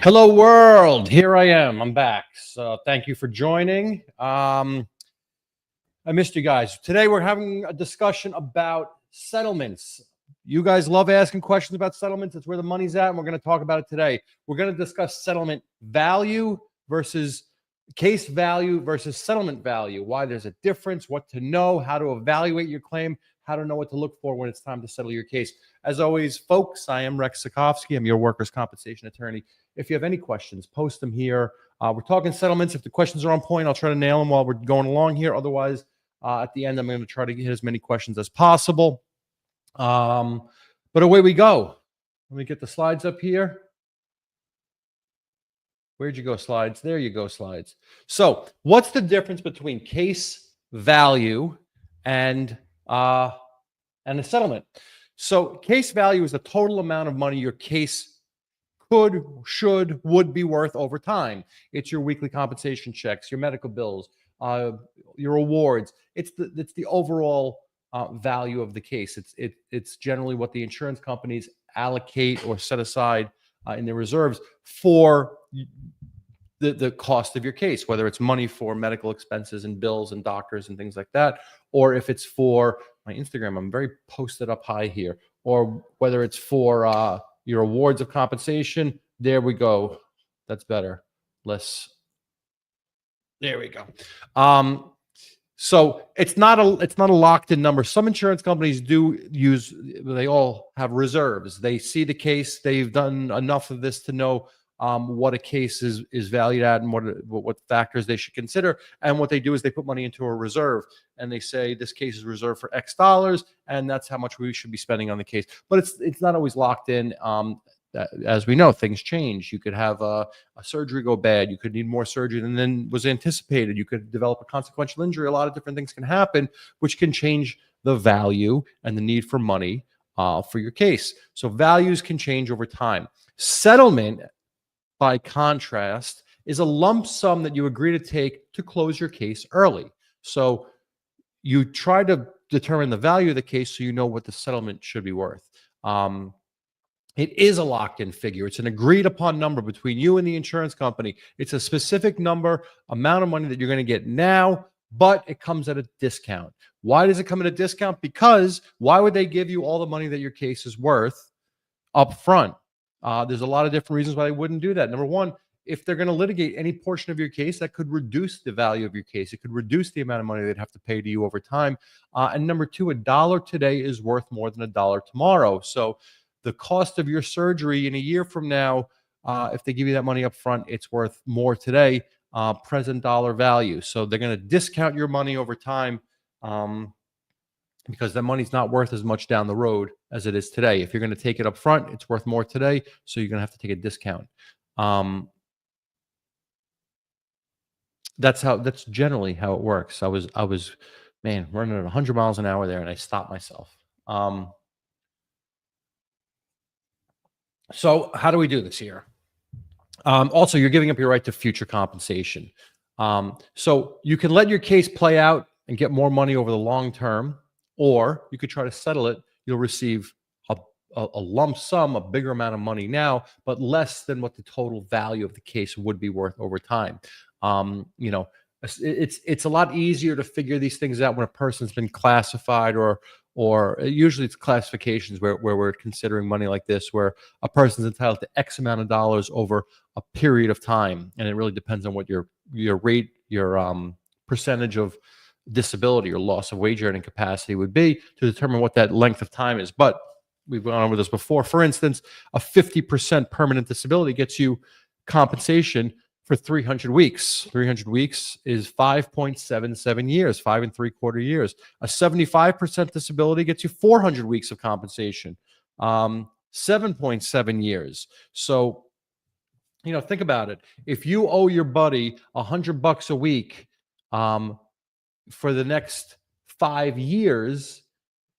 Hello, world. Here I am. I'm back. So thank you for joining. I missed you guys. Today we're having a discussion about settlements. You guys love asking questions about settlements. It's where the money's at, and we're going to talk about it today. We're going to discuss settlement value versus case value versus settlement value, why there's a difference, what to know, how to evaluate your claim, how to know what to look for when it's time to settle your case. As always, folks, I am Rex Sikowski. I'm your workers' compensation attorney. If you have any questions, post them here. We're talking settlements. If the questions are on point, I'll try to nail them while we're going along here. Otherwise, at the end, I'm going to try to get as many questions as possible. But away we go. Let me get the slides up here. Where'd you go, slides? There you go, slides. So what's the difference between case value and a settlement? So case value is the total amount of money your case could, should, would be worth over time. It's your weekly compensation checks, your medical bills, your awards. It's the overall value of the case. It's generally what the insurance companies allocate or set aside in their reserves for the cost of your case, whether it's money for medical expenses and bills and doctors and things like that, or if it's for my Instagram, I'm very posted up high here, or whether it's for your awards of compensation. There we go. That's better. There we go. So it's not a locked in number. Some insurance companies they all have reserves. They see the case. They've done enough of this to know what a case is valued at and what factors they should consider. And what they do is they put money into a reserve and they say this case is reserved for X dollars and that's how much we should be spending on the case. But it's not always locked in. As we know, things change. You could have a surgery go bad. You could need more surgery than was anticipated. You could develop a consequential injury. A lot of different things can happen, which can change the value and the need for money for your case. So values can change over time. Settlement, by contrast, is a lump sum that you agree to take to close your case early. So you try to determine the value of the case so you know what the settlement should be worth. It is a locked-in figure. It's an agreed-upon number between you and the insurance company. It's a specific amount of money that you're going to get now, but it comes at a discount. Why does it come at a discount? Because why would they give you all the money that your case is worth up front? There's a lot of different reasons why they wouldn't do that. Number one, if they're going to litigate any portion of your case, that could reduce the value of your case. It could reduce the amount of money they'd have to pay to you over time. And number two, $1 today is worth more than $1 tomorrow. So the cost of your surgery in a year from now, if they give you that money up front, it's worth more today, present dollar value. So they're going to discount your money over time because that money's not worth as much down the road as it is today. If you're going to take it up front, it's worth more today, so you're going to have to take a discount. That's generally how it works. I was running at 100 miles an hour there, and I stopped myself. So how do we do this here? Also, you're giving up your right to future compensation. So you can let your case play out and get more money over the long term, or you could try to settle it. You'll receive a lump sum, a bigger amount of money now, but less than what the total value of the case would be worth over time. It's a lot easier to figure these things out when a person's been classified, or usually it's classifications where we're considering money like this, where a person's entitled to X amount of dollars over a period of time. And it really depends on what your rate, your percentage of disability or loss of wage earning capacity would be to determine what that length of time is. But we've gone over this before. For instance, a 50% permanent disability gets you compensation for 300 weeks. 300 weeks is 5.77 years, 5 3/4 years. A 75% disability gets you 400 weeks of compensation, 7.7 years. So, think about it. If you owe your buddy $100 a week for the next 5 years,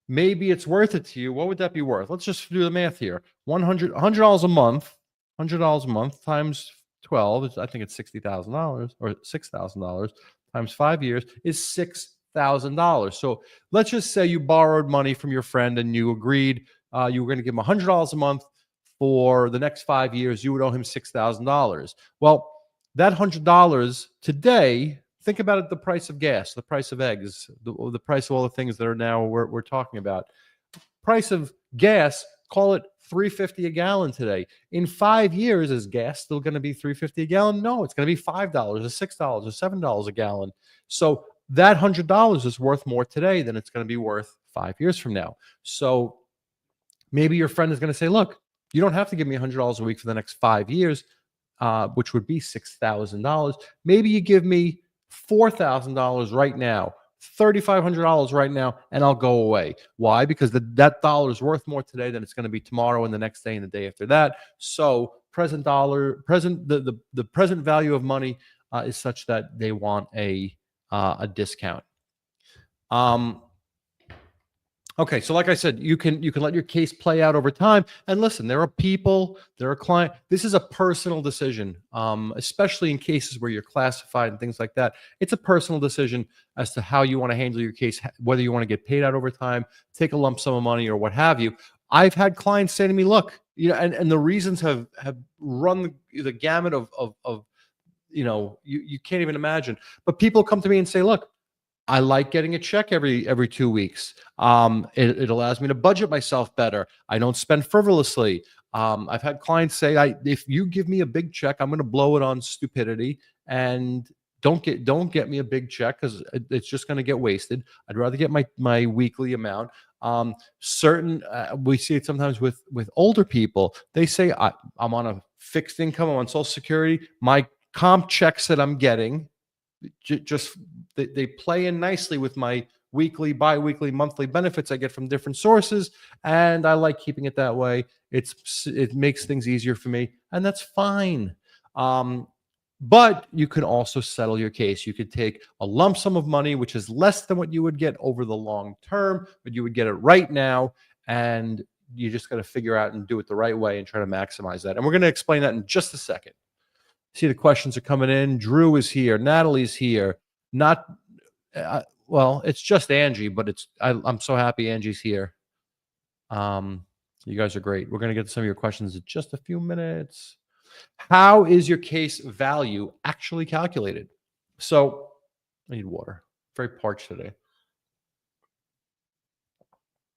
maybe it's worth it to you. What would that be worth? Let's just do the math here. $100 a month, $100 a month times 12, I think it's $60,000 or $6,000 times 5 years is $6,000. So let's just say you borrowed money from your friend and you agreed you were going to give him $100 a month for the next 5 years, you would owe him $6,000. Well, that $100 today, think about it, the price of gas, the price of eggs, the price of all the things that are now we're talking about. Price of gas, call it $3.50 a gallon today. In 5 years, is gas still going to be $3.50 a gallon? No, it's going to be $5 or $6 or $7 a gallon. So that $100 is worth more today than it's going to be worth 5 years from now. So maybe your friend is going to say, look, you don't have to give me $100 a week for the next 5 years, which would be $6,000. Maybe you give me $4,000 right now, $3,500 right now, and I'll go away. Why? Because that dollar is worth more today than it's going to be tomorrow and the next day and the day after that. So the present value of money is such that they want a discount. Okay, so like I said, you can let your case play out over time. And listen, there are people, there are clients. This is a personal decision, especially in cases where you're classified and things like that. It's a personal decision as to how you want to handle your case, whether you want to get paid out over time, take a lump sum of money, or what have you. I've had clients say to me, "Look, and the reasons have run the gamut of you can't even imagine." But people come to me and say, "Look, I like getting a check every 2 weeks. It allows me to budget myself better. I don't spend frivolously." I've had clients say, "If you give me a big check, I'm going to blow it on stupidity, and don't get me a big check because it's just going to get wasted. I'd rather get my weekly amount." We see it sometimes with older people. They say, "I'm on a fixed income. I'm on Social Security. My comp checks that I'm getting, they play in nicely with my weekly, bi-weekly, monthly benefits I get from different sources, and I like keeping it that way. It makes things easier for me, and that's fine." But you can also settle your case. You could take a lump sum of money, which is less than what you would get over the long term, but you would get it right now, and you just got to figure out and do it the right way and try to maximize that. And we're going to explain that in just a second. See, the questions are coming in. Drew is here. Natalie's here. Well, it's just Angie, but I'm so happy Angie's here. You guys are great. We're going to get to some of your questions in just a few minutes. How is your case value actually calculated? So I need water. Very parched today.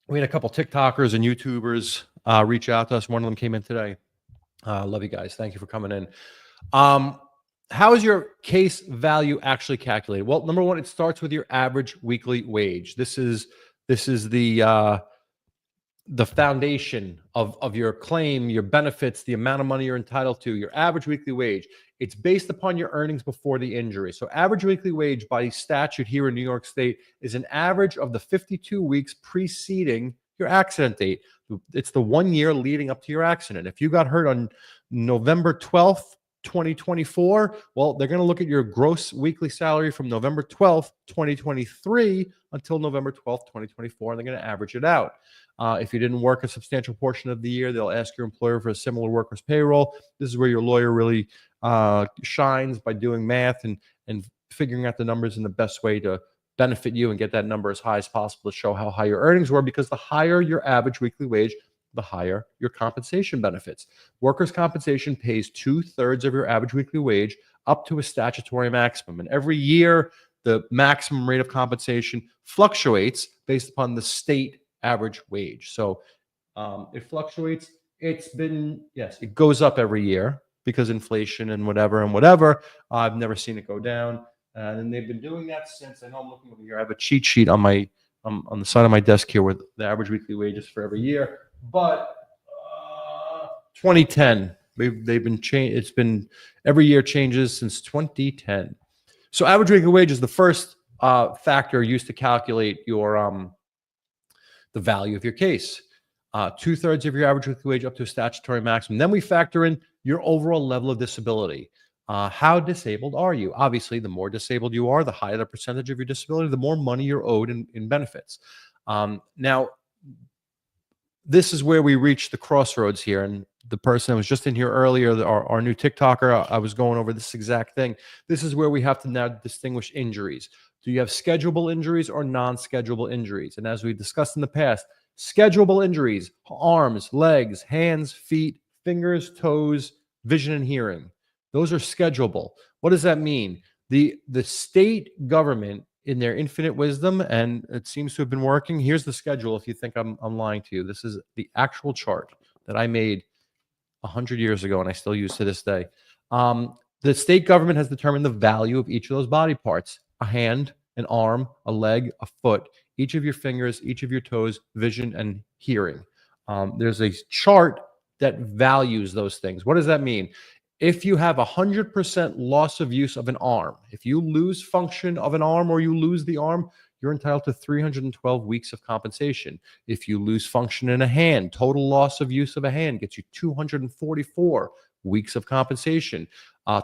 We had a couple TikTokers and YouTubers reach out to us. One of them came in today. Love you guys. Thank you for coming in. How is your case value actually calculated? Well, number one, it starts with your average weekly wage. This is the foundation of your claim, your benefits, the amount of money you're entitled to, your average weekly wage. It's based upon your earnings before the injury. So average weekly wage by statute here in New York State is an average of the 52 weeks preceding your accident date. It's the 1 year leading up to your accident. If you got hurt on November 12th, 2024, well, they're going to look at your gross weekly salary from November 12th, 2023 until November 12th, 2024, and they're going to average it out. If you didn't work a substantial portion of the year, they'll ask your employer for a similar workers' payroll. This is where your lawyer really shines by doing math and figuring out the numbers in the best way to benefit you and get that number as high as possible to show how high your earnings were, because the higher your average weekly wage, the higher your compensation benefits. Workers' compensation pays 2/3 of your average weekly wage up to a statutory maximum. And every year, the maximum rate of compensation fluctuates based upon the state average wage. So it fluctuates. It goes up every year because inflation and whatever. I've never seen it go down. And they've been doing that since, I know I'm looking over here. I have a cheat sheet on the side of my desk here with the average weekly wages for every year. But 2010, they've been changed. It's been every year changes since 2010. So average weekly wage is the first factor used to calculate your the value of your case. 2/3 of your average weekly wage up to a statutory maximum. Then we factor in your overall level of disability. How disabled are you? Obviously, the more disabled you are, the higher the percentage of your disability, the more money you're owed in benefits. Now, this is where we reach the crossroads here. And the person that was just in here earlier, our new TikToker, I was going over this exact thing. This is where we have to now distinguish injuries. Do you have schedulable injuries or non-schedulable injuries? And as we discussed in the past, schedulable injuries, arms, legs, hands, feet, fingers, toes, vision, and hearing. Those are schedulable. What does that mean? The state government, in their infinite wisdom, and it seems to have been working. Here's the schedule. If you think I'm lying to you, this is the actual chart that I made 100 years ago and I still use to this day. The state government has determined the value of each of those body parts: a hand, an arm, a leg, a foot, each of your fingers, each of your toes, vision, and hearing. There's a chart that values those things. What does that mean? If you have 100% loss of use of an arm, if you lose function of an arm or you lose the arm, you're entitled to 312 weeks of compensation. If you lose function in a hand, total loss of use of a hand gets you 244 weeks of compensation.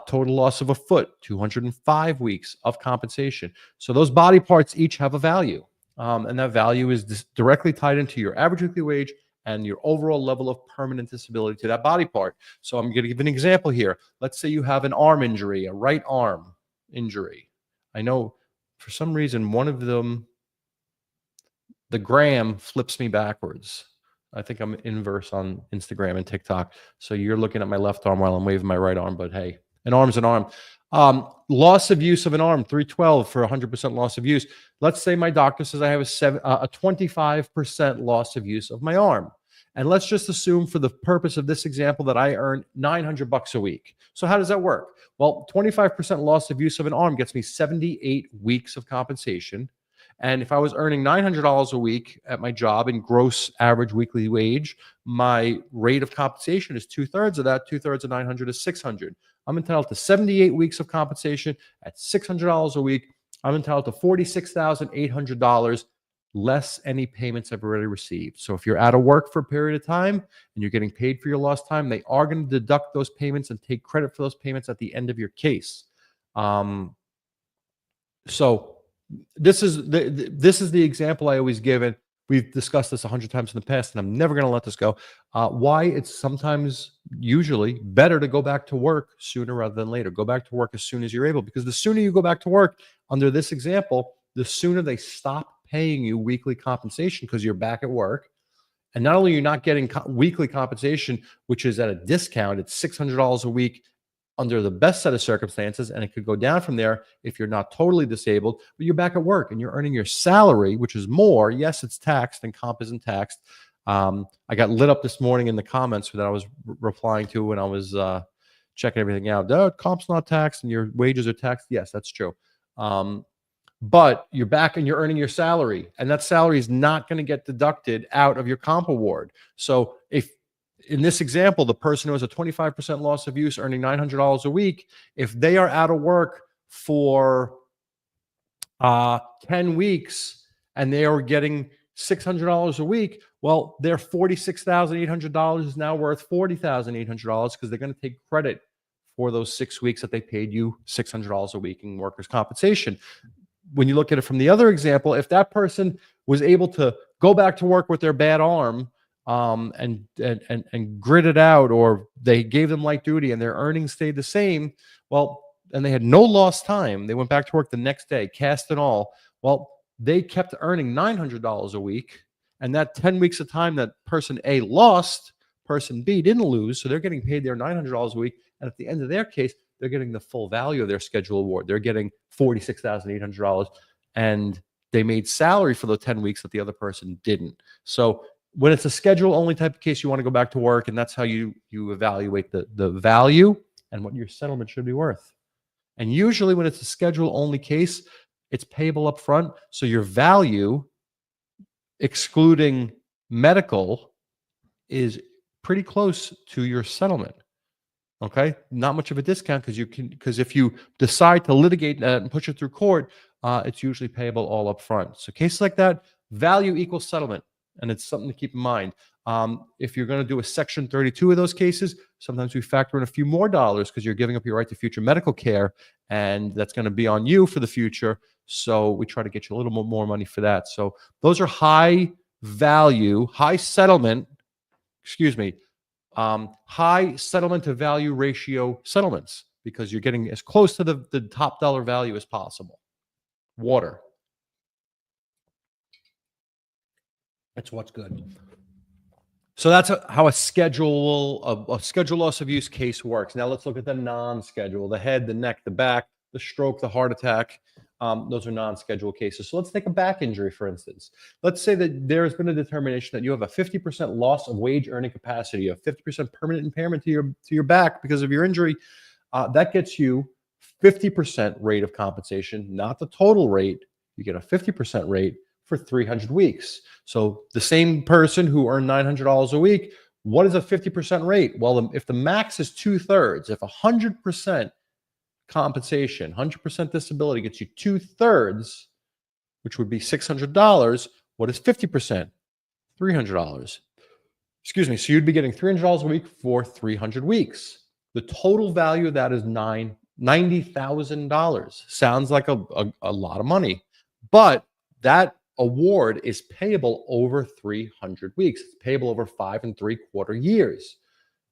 Total loss of a foot, 205 weeks of compensation. So those body parts each have a value. And that value is directly tied into your average weekly wage and your overall level of permanent disability to that body part. So I'm going to give an example here. Let's say you have an arm injury, a right arm injury. I know for some reason one of them, the gram flips me backwards. I think I'm inverse on Instagram and TikTok. So you're looking at my left arm while I'm waving my right arm, but hey, an arm's an arm. Loss of use of an arm, 312 for 100% loss of use. Let's say my doctor says I have a 25% loss of use of my arm. And let's just assume for the purpose of this example that I earn $900 a week. So how does that work? Well, 25% loss of use of an arm gets me 78 weeks of compensation. And if I was earning $900 a week at my job in gross average weekly wage, my rate of compensation is 2/3 of that. 2/3 of 900 is 600. I'm entitled to 78 weeks of compensation at $600 a week. I'm entitled to $46,800 less any payments I've already received. So if you're out of work for a period of time and you're getting paid for your lost time, they are going to deduct those payments and take credit for those payments at the end of your case. So this is the example I always give, and we've discussed this 100 times in the past, and I'm never going to let this go. Why it's sometimes usually better to go back to work sooner rather than later. Go back to work as soon as you're able, because the sooner you go back to work under this example, the sooner they stop paying you weekly compensation because you're back at work. And not only are you not getting weekly compensation, which is at a discount, it's $600 a week under the best set of circumstances, and it could go down from there if you're not totally disabled, but you're back at work and you're earning your salary, which is more. Yes, it's taxed and comp isn't taxed. I got lit up this morning in the comments that I was replying to when I was checking everything out. Comp's not taxed and your wages are taxed. Yes, that's true. But you're back and you're earning your salary, and that salary is not going to get deducted out of your comp award. So if in this example, the person who has a 25% loss of use earning $900 a week, if they are out of work for 10 weeks and they are getting $600 a week, well, their $46,800 is now worth $40,800 because they're going to take credit for those 6 weeks that they paid you $600 a week in workers' compensation. When you look at it from the other example, if that person was able to go back to work with their bad arm, and grit it out, or they gave them light duty and their earnings stayed the same, well, and they had no lost time, they went back to work the next day, cast and all, well, they kept earning $900 a week, and that 10 weeks of time that person A lost, person B didn't lose, so they're getting paid their $900 a week, and at the end of their case, they're getting the full value of their schedule award. They're getting $46,800, and they made salary for the 10 weeks that the other person didn't. So when it's a schedule only type of case, you want to go back to work, and that's how you evaluate the value and what your settlement should be worth. And usually when it's a schedule only case, it's payable up front. So your value, excluding medical, is pretty close to your settlement. Okay, not much of a discount because if you decide to litigate that and push it through court, it's usually payable all up front. So cases like that, value equals settlement. And it's something to keep in mind. If you're going to do a Section 32 of those cases, sometimes we factor in a few more dollars because you're giving up your right to future medical care, and that's going to be on you for the future. So we try to get you a little more money for that. So those are high value, high settlement to value ratio settlements because you're getting as close to the top dollar value as possible. Water. That's what's good. So that's how a schedule loss of use case works. Now let's look at the non-schedule: the head, the neck, the back, the stroke, the heart attack. Those are non-schedule cases. So let's take a back injury, for instance. Let's say that there has been a determination that you have a 50% loss of wage earning capacity, a 50% permanent impairment to your back because of your injury. That gets you 50% rate of compensation, not the total rate. You get a 50% rate for 300 weeks. So the same person who earned $900 a week, what is a 50% rate? Well, if the max is 2/3, if 100% compensation, 100% disability gets you 2/3, which would be $600, what is 50%? $300. Excuse me. So you'd be getting $300 a week for 300 weeks. The total value of that is $90,000. Sounds like a lot of money, but that award is payable over 300 weeks. It's payable over 5.75 years.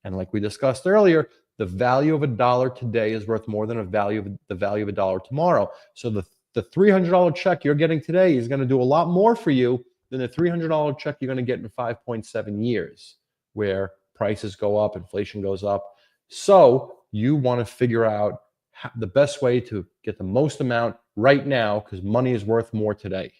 And like we discussed earlier, the value of a dollar today is worth more than the value of a dollar tomorrow. So the $300 check you're getting today is going to do a lot more for you than the $300 check you're going to get in 5.7 years, where prices go up, inflation goes up. So you want to figure out the best way to get the most amount right now, because money is worth more today.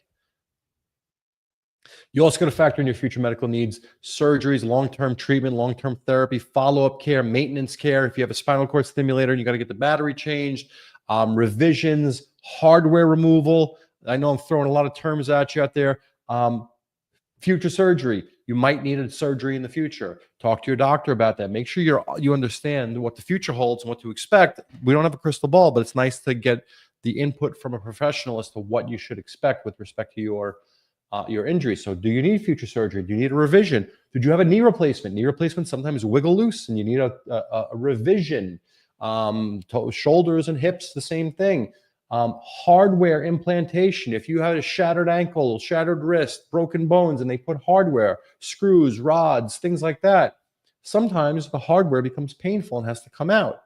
You also got to factor in your future medical needs: surgeries, long-term treatment, long-term therapy, follow-up care, maintenance care. If you have a spinal cord stimulator, you got to get the battery changed, revisions, hardware removal. I know I'm throwing a lot of terms at you out there. Future surgery. You might need a surgery in the future. Talk to your doctor about that. Make sure you understand what the future holds and what to expect. We don't have a crystal ball, but it's nice to get the input from a professional as to what you should expect with respect to your injury. So do you need future surgery? Do you need a revision? Did you have a knee replacement? Knee replacements sometimes wiggle loose and you need a revision. Shoulders and hips, the same thing. Hardware implantation. If you had a shattered ankle, shattered wrist, broken bones, and they put hardware, screws, rods, things like that, sometimes the hardware becomes painful and has to come out.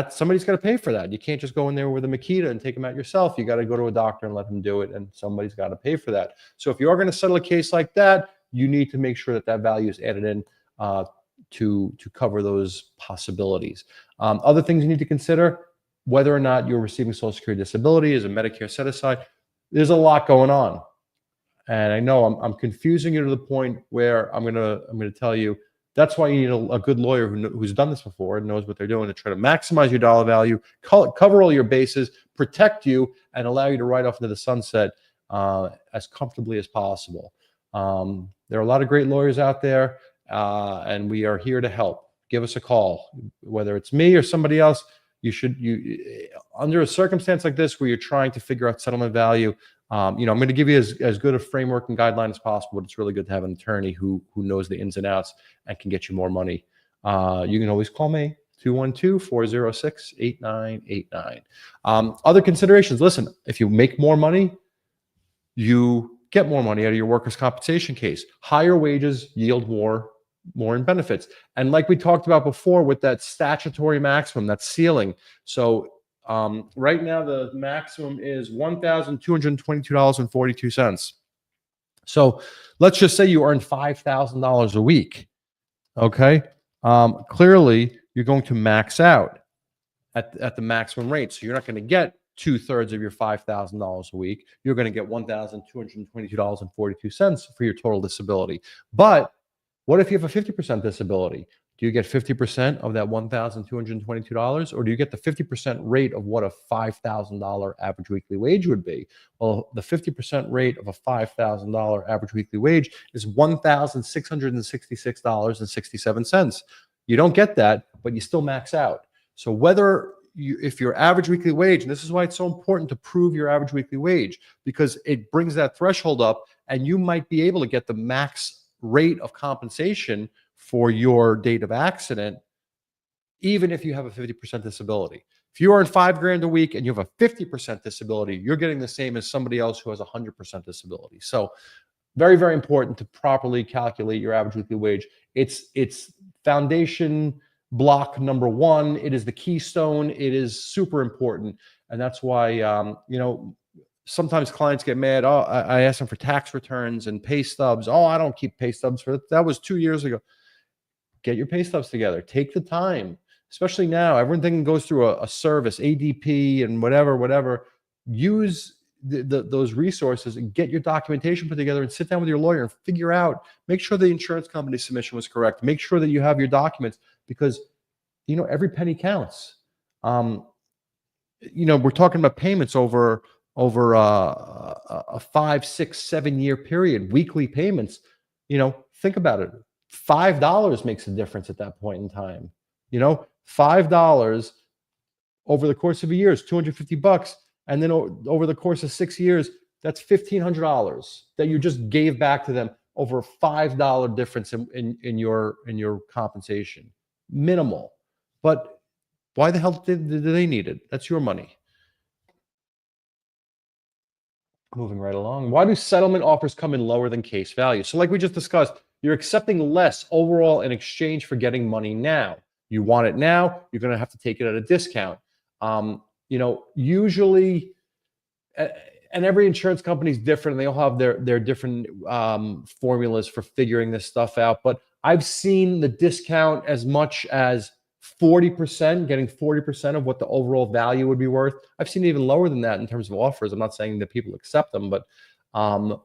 Somebody's got to pay for that. You can't just go in there with a Makita and take them out yourself. You got to go to a doctor and let them do it, and somebody's got to pay for that. So if you are going to settle a case like that, you need to make sure that value is added in to cover those possibilities. Other things you need to consider: whether or not you're receiving Social Security disability, is a Medicare set aside. There's a lot going on, and I know I'm confusing you to the point where I'm gonna tell you. That's why you need a good lawyer who's done this before and knows what they're doing to try to maximize your dollar value, cover all your bases, protect you, and allow you to ride off into the sunset as comfortably as possible. There are a lot of great lawyers out there, and we are here to help. Give us a call, whether it's me or somebody else. Under a circumstance like this where you're trying to figure out settlement value, I'm going to give you as good a framework and guideline as possible, but it's really good to have an attorney who knows the ins and outs and can get you more money. You can always call me, 212-406-8989. Other considerations: listen, if you make more money, you get more money out of your workers' compensation case. Higher wages yield more in benefits. And like we talked about before with that statutory maximum, that ceiling. So right now the maximum is $1,222.42. So let's just say you earn $5,000 a week. Okay. Clearly you're going to max out at the maximum rate. So you're not going to get 2/3 of your $5,000 a week. You're going to get $1,222.42 for your total disability. But what if you have a 50% disability? Do you get 50% of that $1,222, or do you get the 50% rate of what a $5,000 average weekly wage would be? Well, the 50% rate of a $5,000 average weekly wage is $1,666.67. You don't get that, but you still max out. So if your average weekly wage, and this is why it's so important to prove your average weekly wage, because it brings that threshold up, and you might be able to get the max rate of compensation for your date of accident, even if you have a 50% disability. If you earn $5,000 a week and you have a 50% disability, you're getting the same as somebody else who has a 100% disability. So very, very important to properly calculate your average weekly wage. It's foundation block number one. It is the keystone. It is super important. And that's why, Sometimes clients get mad. Oh, I asked them for tax returns and pay stubs. Oh, I don't keep pay stubs for that. Was 2 years ago. Get your pay stubs together. Take the time, especially now. Everything goes through a service, ADP and whatever. Use those resources and get your documentation put together and sit down with your lawyer and figure out, make sure the insurance company submission was correct. Make sure that you have your documents because, every penny counts. We're talking about payments over a 5, 6, 7 year period, weekly payments. Think about it. $5 makes a difference at that point in time. $5 over the course of a year is $250, and then over the course of 6 years, that's $1,500 that you just gave back to them over a $5 difference in your compensation. Minimal, but why the hell do they need it? That's your money. Moving right along. Why do settlement offers come in lower than case value? So like we just discussed, you're accepting less overall in exchange for getting money now. You want it now, you're going to have to take it at a discount. Usually, and every insurance company is different. And they all have their different formulas for figuring this stuff out. But I've seen the discount as much as 40%, getting 40% of what the overall value would be worth. I've seen even lower than that in terms of offers. I'm not saying that people accept them, but the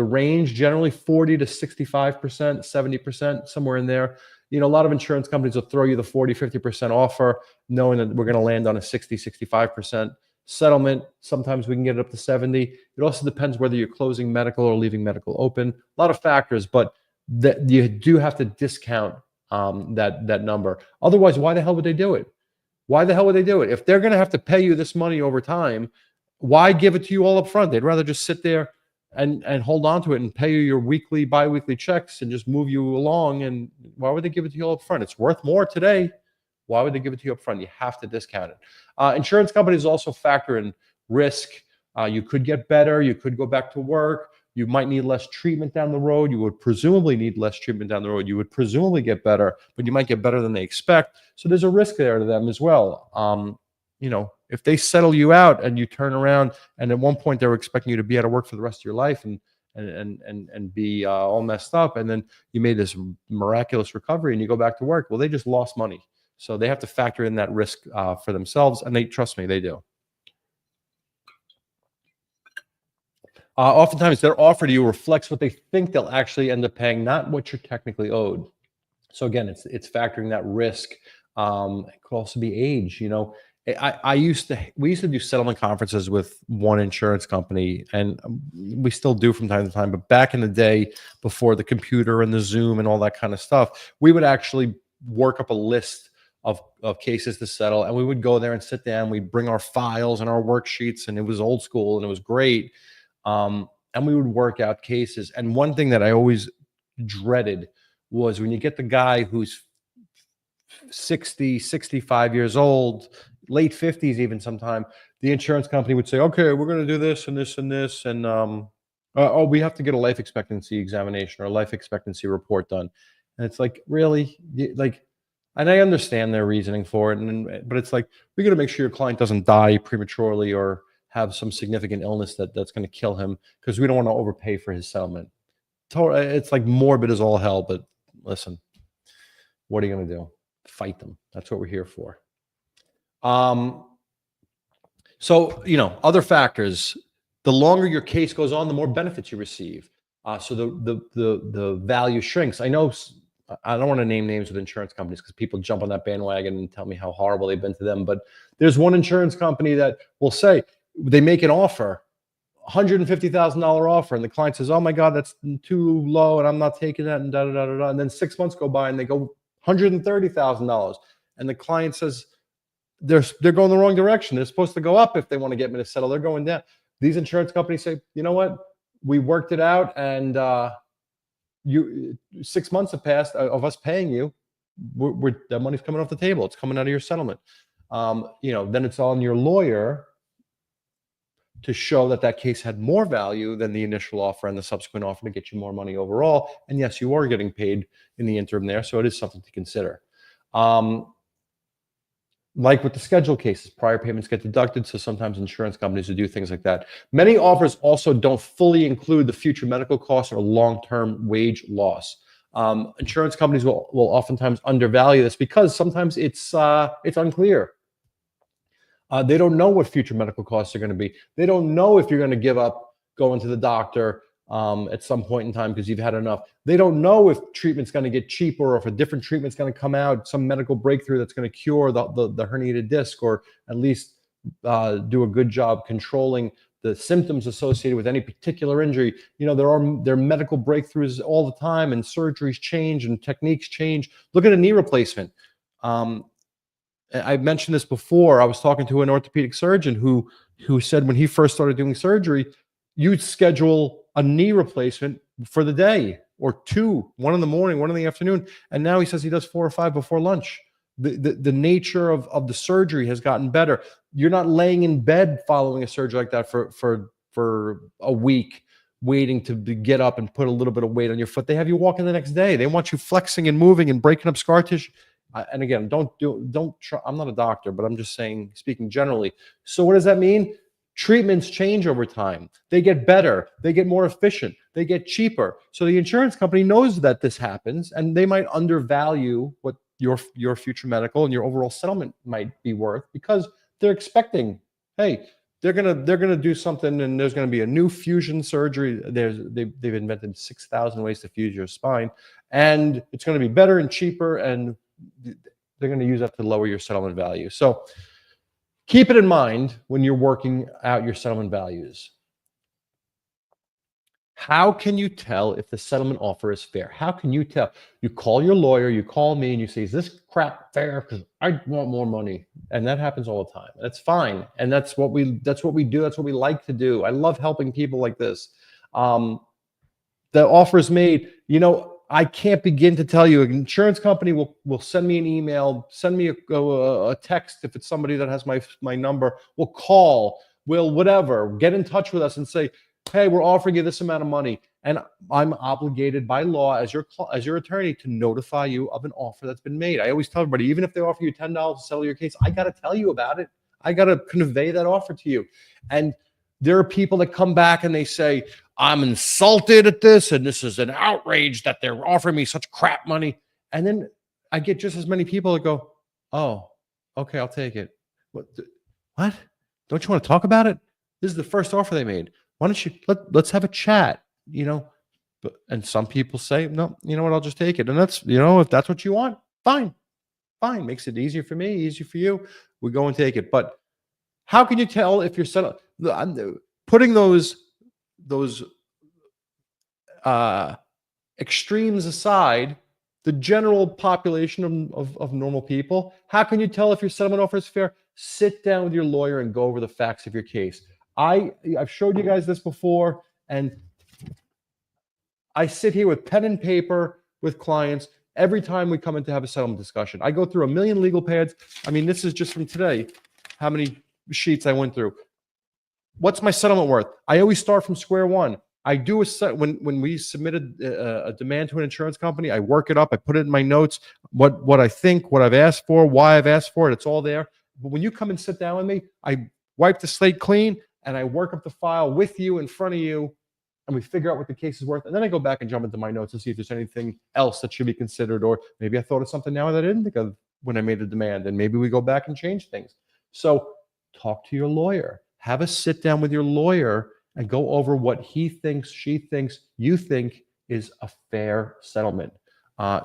range generally 40 to 65%, 70%, somewhere in there. A lot of insurance companies will throw you the 40, 50% offer, knowing that we're going to land on a 60, 65% settlement. Sometimes we can get it up to 70. It also depends whether you're closing medical or leaving medical open. A lot of factors, but that you do have to discount that number. Otherwise, why the hell would they do it? Why the hell would they do it? If they're going to have to pay you this money over time, why give it to you all up front? They'd rather just sit there and hold on to it and pay you your weekly, biweekly checks and just move you along. And why would they give it to you all up front? It's worth more today. Why would they give it to you up front? You have to discount it. Insurance companies also factor in risk. You could get better. You could go back to work. You might need less treatment down the road. You would presumably need less treatment down the road. You would presumably get better, but you might get better than they expect. So there's a risk there to them as well. If they settle you out and you turn around and at one point they were expecting you to be out of work for the rest of your life and be all messed up, and then you made this miraculous recovery and you go back to work, well, they just lost money. So they have to factor in that risk for themselves, and trust me, they do. Oftentimes their offer to you reflects what they think they'll actually end up paying, not what you're technically owed. So again, it's factoring that risk. It could also be age. We used to do settlement conferences with one insurance company, and we still do from time to time. But back in the day, before the computer and the Zoom and all that kind of stuff, we would actually work up a list of cases to settle, and we would go there and sit down. We'd bring our files and our worksheets, and it was old school and it was great. And we would work out cases. And one thing that I always dreaded was when you get the guy who's 60, 65 years old, late 50s even sometime, the insurance company would say, okay, we're going to do this and this and this. And, oh, we have to get a life expectancy examination or a life expectancy report done. And it's like, really? And I understand their reasoning for it. But it's like, we got to make sure your client doesn't die prematurely or have some significant illness that's going to kill him, because we don't want to overpay for his settlement. It's like morbid as all hell, but listen, what are you going to do? Fight them. That's what we're here for. So, other factors, the longer your case goes on, the more benefits you receive. So the value shrinks. I know I don't want to name names with insurance companies because people jump on that bandwagon and tell me how horrible they've been to them. But there's one insurance company that will say, they make an offer, $150,000 offer, and the client says, "Oh my God, that's too low, and I'm not taking that." And da da da da da. And then 6 months go by, and they go $130,000, and the client says, "They're going the wrong direction. They're supposed to go up if they want to get me to settle. They're going down." These insurance companies say, "You know what? We worked it out, and 6 months have passed of us paying you. That money's coming off the table. It's coming out of your settlement." Then it's on your lawyer to show that case had more value than the initial offer and the subsequent offer to get you more money overall. And yes, you are getting paid in the interim there, so it is something to consider. Like with the schedule cases, prior payments get deducted, so sometimes insurance companies will do things like that. Many offers also don't fully include the future medical costs or long-term wage loss. Insurance companies will oftentimes undervalue this because sometimes it's unclear. They don't know what future medical costs are going to be. They don't know if you're going to give up going to the doctor at some point in time because you've had enough. They don't know if treatment's going to get cheaper or if a different treatment's going to come out, some medical breakthrough that's going to cure the herniated disc or at least do a good job controlling the symptoms associated with any particular injury. You know, there are medical breakthroughs all the time, and surgeries change and techniques change. Look at a knee replacement. I mentioned this before. I was talking to an orthopedic surgeon who said when he first started doing surgery, you'd schedule a knee replacement for the day or two, one in the morning, one in the afternoon, and now he says he does 4 or 5 before lunch. The nature of the surgery has gotten better. You're not laying in bed following a surgery like that for a week waiting to get up and put a little bit of weight on your foot. They have you walking the next day. They want you flexing and moving and breaking up scar tissue. And again, don't try. I'm not a doctor, but I'm just saying, speaking generally. So what does that mean? Treatments change over time. They get better. They get more efficient. They get cheaper. So the insurance company knows that this happens, and they might undervalue what your future medical and your overall settlement might be worth because they're expecting, hey, they're gonna do something, and there's gonna be a new fusion surgery. They've invented 6,000 ways to fuse your spine, and it's gonna be better and cheaper, and they're going to use that to lower your settlement value. So keep it in mind when you're working out your settlement values. How can you tell if the settlement offer is fair? How can you tell? You call your lawyer, you call me, and you say, is this crap fair? Because I want more money. And that happens all the time. That's fine. And that's what we do. That's what we like to do. I love helping people like this. The offer is made, you know, I can't begin to tell you. An insurance company will send me an email, send me a text if it's somebody that has my number. We'll call, we'll whatever, get in touch with us and say, hey, we're offering you this amount of money. And I'm obligated by law as your attorney to notify you of an offer that's been made. I always tell everybody, even if they offer you $10 to settle your case, I got to tell you about it. I got to convey that offer to you. And there are people that come back and they say, I'm insulted at this, and this is an outrage that they're offering me such crap money. And then I get just as many people that go, oh, okay, I'll take it. What? Don't you want to talk about it? This is the first offer they made. Why don't you let's have a chat, you know? And some people say, no, you know what, I'll just take it. And that's, you know, if that's what you want, fine. Makes it easier for me, easier for you. We go and take it. But how can you tell if you're settled? Putting those extremes aside, the general population of normal people, how can you tell if your settlement offer is fair? Sit down with your lawyer and go over the facts of your case. I've showed you guys this before, and I sit here with pen and paper with clients every time we come in to have a settlement discussion. I go through 1 million legal pads. I mean, this is just from today, how many sheets I went through. What's my settlement worth? I always start from square one. I do when we submitted a demand to an insurance company, I work it up. I put it in my notes, what I think, what I've asked for, why I've asked for it. It's all there. But when you come and sit down with me, I wipe the slate clean and I work up the file with you in front of you, and we figure out what the case is worth. And then I go back and jump into my notes and see if there's anything else that should be considered, or maybe I thought of something now that I didn't think of when I made the demand, and maybe we go back and change things. So talk to your lawyer. Have a sit down with your lawyer and go over what he thinks, she thinks, you think is a fair settlement.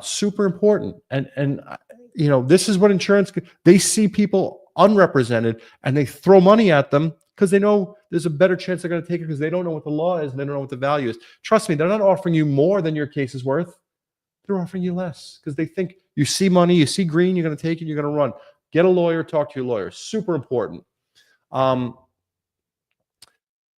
Super important. And you know, this is what insurance, they see people unrepresented and they throw money at them because they know there's a better chance they're going to take it because they don't know what the law is and they don't know what the value is. Trust me, they're not offering you more than your case is worth. They're offering you less because they think you see money, you see green, you're going to take it, you're going to run. Get a lawyer, talk to your lawyer. Super important.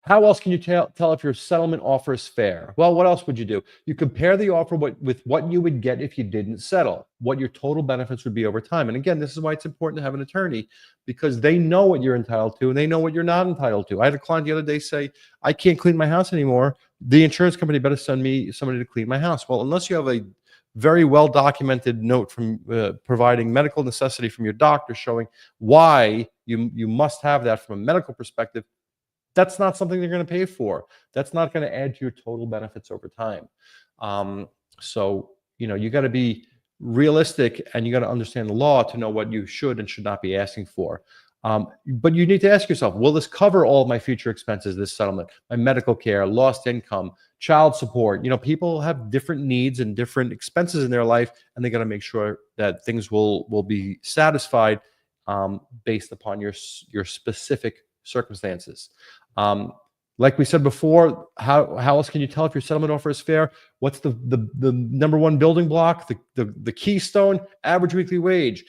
How else can you tell if your settlement offer is fair? Well, what else would you do? You compare the offer with what you would get if you didn't settle, what your total benefits would be over time. And again, this is why it's important to have an attorney, because they know what you're entitled to and they know what you're not entitled to. I had a client the other day say, I can't clean my house anymore. The insurance company better send me somebody to clean my house. Well, unless you have a very well documented note from providing medical necessity from your doctor showing why you must have that from a medical perspective, that's not something they're going to pay for. That's not going to add to your total benefits over time. So, you got to be realistic, and you got to understand the law to know what you should and should not be asking for. But you need to ask yourself, will this cover all of my future expenses, this settlement, my medical care, lost income, child support? People have different needs and different expenses in their life, and they got to make sure that things will be satisfied based upon your specific circumstances. Like we said before, how else can you tell if your settlement offer is fair? What's the number one building block, the keystone? Average weekly wage.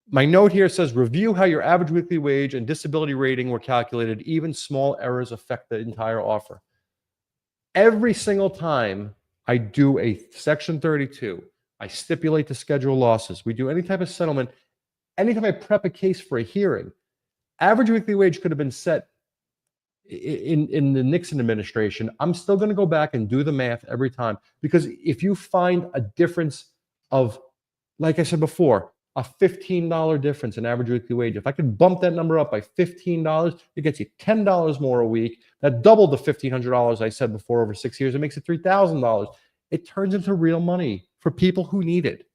My note here says, review how your average weekly wage and disability rating were calculated. Even small errors affect the entire offer. Every single time I do a Section 32, I stipulate the schedule losses. We do any type of settlement. Anytime I prep a case for a hearing, average weekly wage could have been set in the Nixon administration. I'm still going to go back and do the math every time, because if you find a difference of, like I said before, a $15 difference in average weekly wage, if I could bump that number up by $15, it gets you $10 more a week. That doubled the $1,500 I said before over 6 years. It makes it $3,000. It turns into real money for people who need it.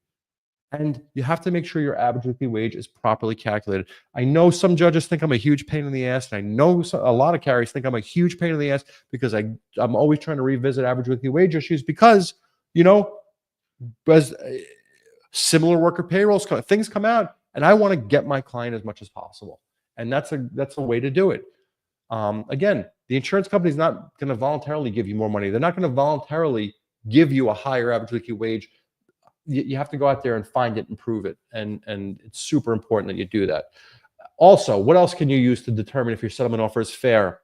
And you have to make sure your average weekly wage is properly calculated. I know some judges think I'm a huge pain in the ass, and I know a lot of carriers think I'm a huge pain in the ass because I'm always trying to revisit average weekly wage issues because, as similar worker payrolls, things come out, and I want to get my client as much as possible. And that's a way to do it. Again, the insurance company is not going to voluntarily give you more money. They're not going to voluntarily give you a higher average weekly wage. You have to go out there and find it and prove it. And it's super important that you do that. Also, what else can you use to determine if your settlement offer is fair?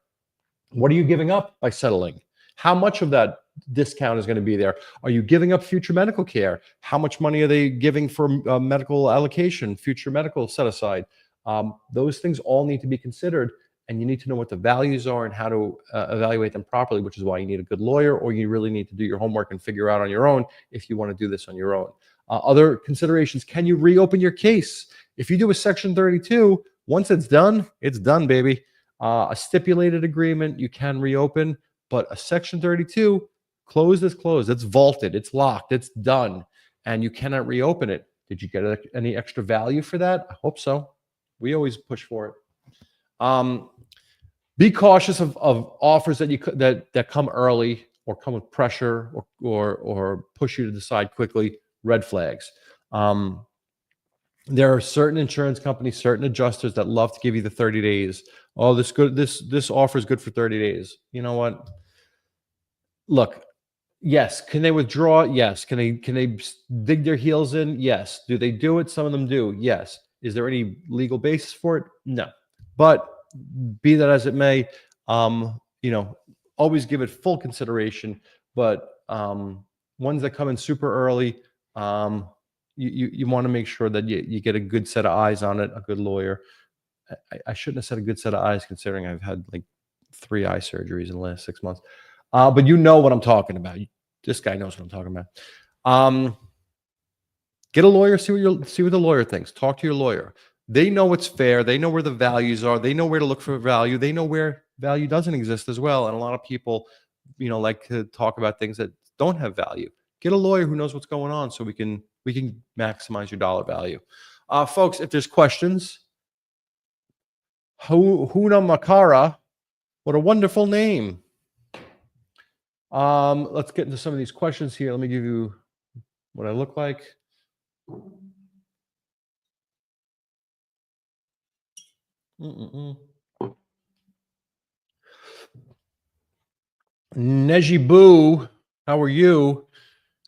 What are you giving up by settling? How much of that discount is going to be there? Are you giving up future medical care? How much money are they giving for medical allocation, future medical set aside? Those things all need to be considered, and you need to know what the values are and how to evaluate them properly, which is why you need a good lawyer, or you really need to do your homework and figure out on your own if you want to do this on your own. Other considerations: can you reopen your case? If you do a Section 32, once it's done, baby. A stipulated agreement you can reopen, but a Section 32, closed is closed. It's vaulted. It's locked. It's done, and you cannot reopen it. Did you get any extra value for that? I hope so. We always push for it. Be cautious of offers that come early or come with pressure or push you to decide quickly. Red flags. There are certain insurance companies, certain adjusters that love to give you the 30 days. Oh, this offer is good for 30 days. You know what? Look, yes. Can they withdraw? Yes. Can they dig their heels in? Yes. Do they do it? Some of them do. Yes. Is there any legal basis for it? No. But be that as it may, always give it full consideration. But ones that come in super early, you want to make sure that you get a good set of eyes on it, a good lawyer. I shouldn't have said a good set of eyes, considering I've had like 3 eye surgeries in the last 6 months. But you know what I'm talking about. This guy knows what I'm talking about. Get a lawyer, see what the lawyer thinks. Talk to your lawyer. They know what's fair. They know where the values are. They know where to look for value. They know where value doesn't exist as well. And a lot of people, like to talk about things that don't have value. Get a lawyer who knows what's going on so we can maximize your dollar value. Folks, if there's questions, Huna Makara, what a wonderful name. Let's get into some of these questions here. Let me give you what I look like. Neji how are you?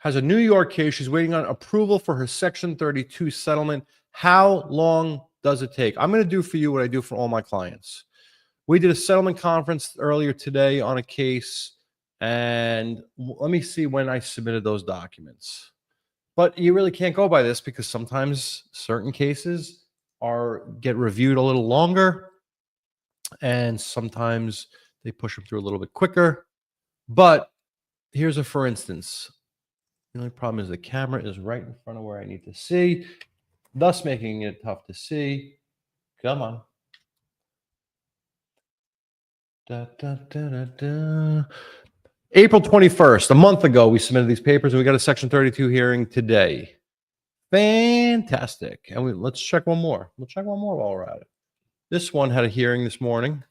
Has a New York case. She's waiting on approval for her Section 32 settlement. How long does it take? I'm going to do for you what I do for all my clients. We did a settlement conference earlier today on a case, and let me see when I submitted those documents. But you really can't go by this because sometimes certain cases get reviewed a little longer, and sometimes they push them through a little bit quicker. But here's a for instance. The only problem is the camera is right in front of where I need to see, thus making it tough to see. Come on. Da, da, da, da, da. April 21st, a month ago, we submitted these papers and we got a Section 32 hearing today. Fantastic. And let's check one more. We'll check one more while we're at it. This one had a hearing this morning.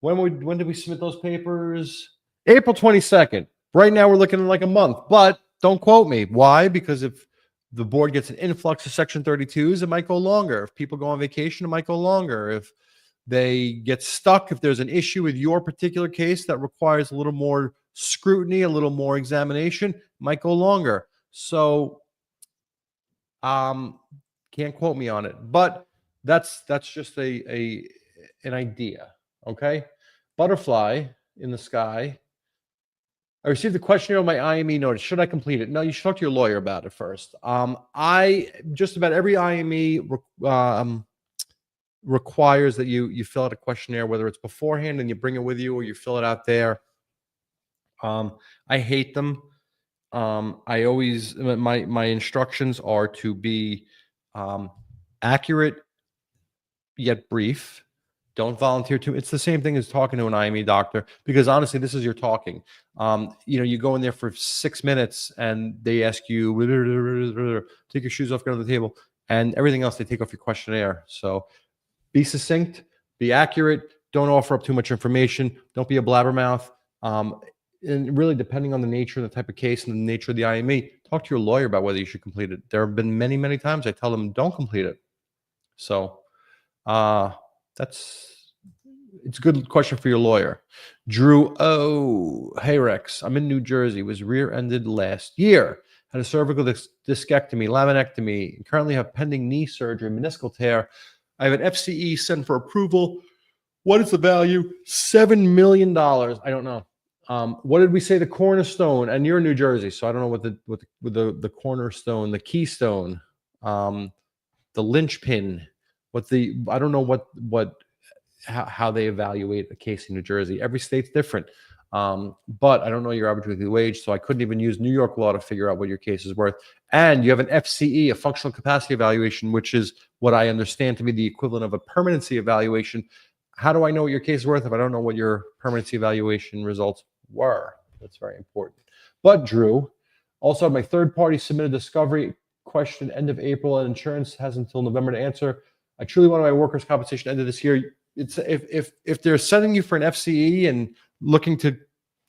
When did we submit those papers? April 22nd. Right now we're looking at like a month, but don't quote me. Why? Because if the board gets an influx of Section 32s, it might go longer. If people go on vacation, it might go longer. If they get stuck, if there's an issue with your particular case that requires a little more scrutiny, a little more examination, it might go longer. So can't quote me on it, but that's just an idea. Okay. Butterfly in the sky. I received a questionnaire on my IME notice. Should I complete it? No, you should talk to your lawyer about it first. I just about every IME requires that you fill out a questionnaire, whether it's beforehand and you bring it with you or you fill it out there. I hate them. I always my instructions are to be accurate yet brief. Don't volunteer to. It's the same thing as talking to an IME doctor, because honestly, this is your talking. You go in there for 6 minutes and they ask you, take your shoes off, get on the table, and everything else they take off your questionnaire. So be succinct, be accurate. Don't offer up too much information. Don't be a blabbermouth. And really, depending on the nature and the type of case and the nature of the IME, talk to your lawyer about whether you should complete it. There have been many, many times I tell them don't complete it. So it's a good question for your lawyer. Drew, hey Rex, I'm in New Jersey, was rear-ended last year, had a cervical discectomy, laminectomy, and currently have pending knee surgery, meniscal tear. I have an FCE sent for approval. What is the value? $7 million. I don't know. What did we say the cornerstone? And you're in New Jersey, so I don't know what the cornerstone, the keystone, the linchpin, I don't know how they evaluate a case in New Jersey. Every state's different. But I don't know your average weekly wage, so I couldn't even use New York law to figure out what your case is worth. And you have an FCE, a functional capacity evaluation, which is what I understand to be the equivalent of a permanency evaluation. How do I know what your case is worth if I don't know what your permanency evaluation results were? That's very important. But Drew, also had my third party submitted discovery question end of April, and insurance has until November to answer. I truly wanted my workers' compensation end of this year. It's if they're sending you for an FCE and looking to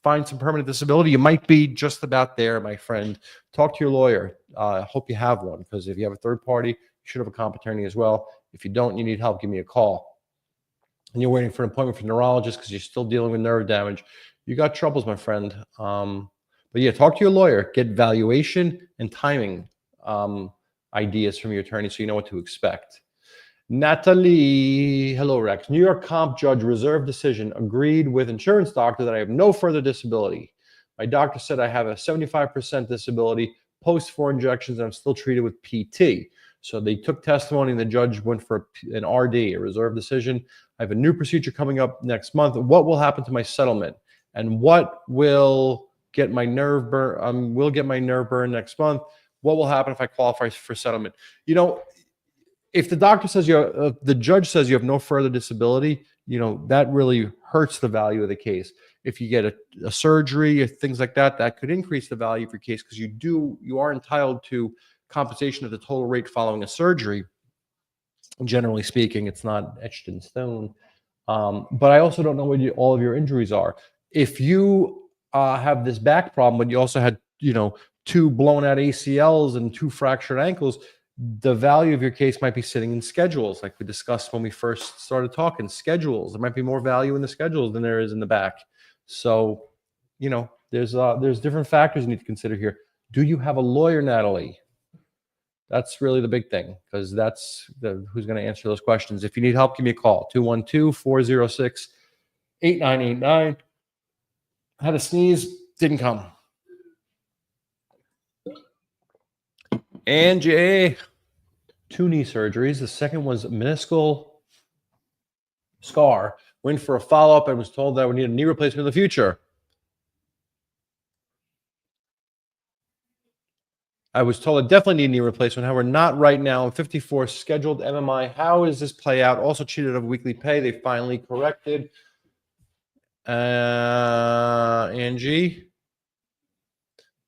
find some permanent disability, you might be just about there, my friend. Talk to your lawyer. I hope you have one, because if you have a third party, you should have a comp attorney as well. If you don't, you need help, give me a call. And you're waiting for an appointment for a neurologist because you're still dealing with nerve damage, you got troubles, my friend. But yeah, talk to your lawyer. Get valuation and timing ideas from your attorney so you know what to expect. Natalie, hello Rex. New York comp judge reserved decision, agreed with insurance doctor that I have no further disability. My doctor said I have a 75% disability post 4 injections and I'm still treated with PT. So they took testimony and the judge went for an RD, a reserved decision. I have a new procedure coming up next month. What will happen to my settlement? And what will get my nerve burn? Will get my nerve burn next month. What will happen if I qualify for settlement? If the doctor says the judge says you have no further disability, that really hurts the value of the case. If you get a surgery or things like that, that could increase the value of your case, because you are entitled to compensation of the total rate following a surgery. Generally speaking, it's not etched in stone. But I also don't know what all of your injuries are. If you have this back problem, but you also had 2 blown out ACLs and 2 fractured ankles, the value of your case might be sitting in schedules, like we discussed when we first started talking. Schedules, there might be more value in the schedules than there is in the back. So, there's different factors you need to consider here. Do you have a lawyer, Natalie? That's really the big thing, because that's who's going to answer those questions. If you need help, give me a call, 212-406-8989. Had a sneeze, didn't come. Angie, 2 knee surgeries. The second was meniscal scar. Went for a follow-up and was told that I would need a knee replacement in the future. I was told I definitely need knee replacement. However, not right now. I'm 54, scheduled MMI. How does this play out? Also cheated of weekly pay. They finally corrected. Angie,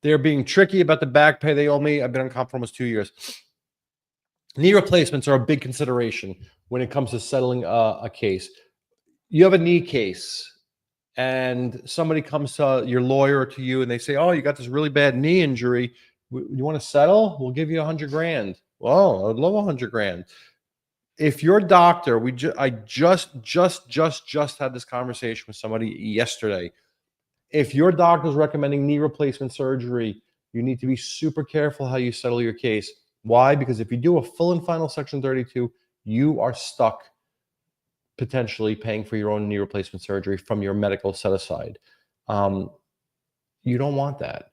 they're being tricky about the back pay they owe me. I've been on comp for almost 2 years. Knee replacements are a big consideration when it comes to settling a case. You have a knee case and somebody comes to your lawyer or to you and they say, oh, you got this really bad knee injury. You want to settle? We'll give you $100 grand. Well, I'd love $100 grand. If your doctor, I just had this conversation with somebody yesterday. If your doctor is recommending knee replacement surgery, you need to be super careful how you settle your case. Why? Because if you do a full and final Section 32, you are stuck potentially paying for your own knee replacement surgery from your medical set aside. You don't want that.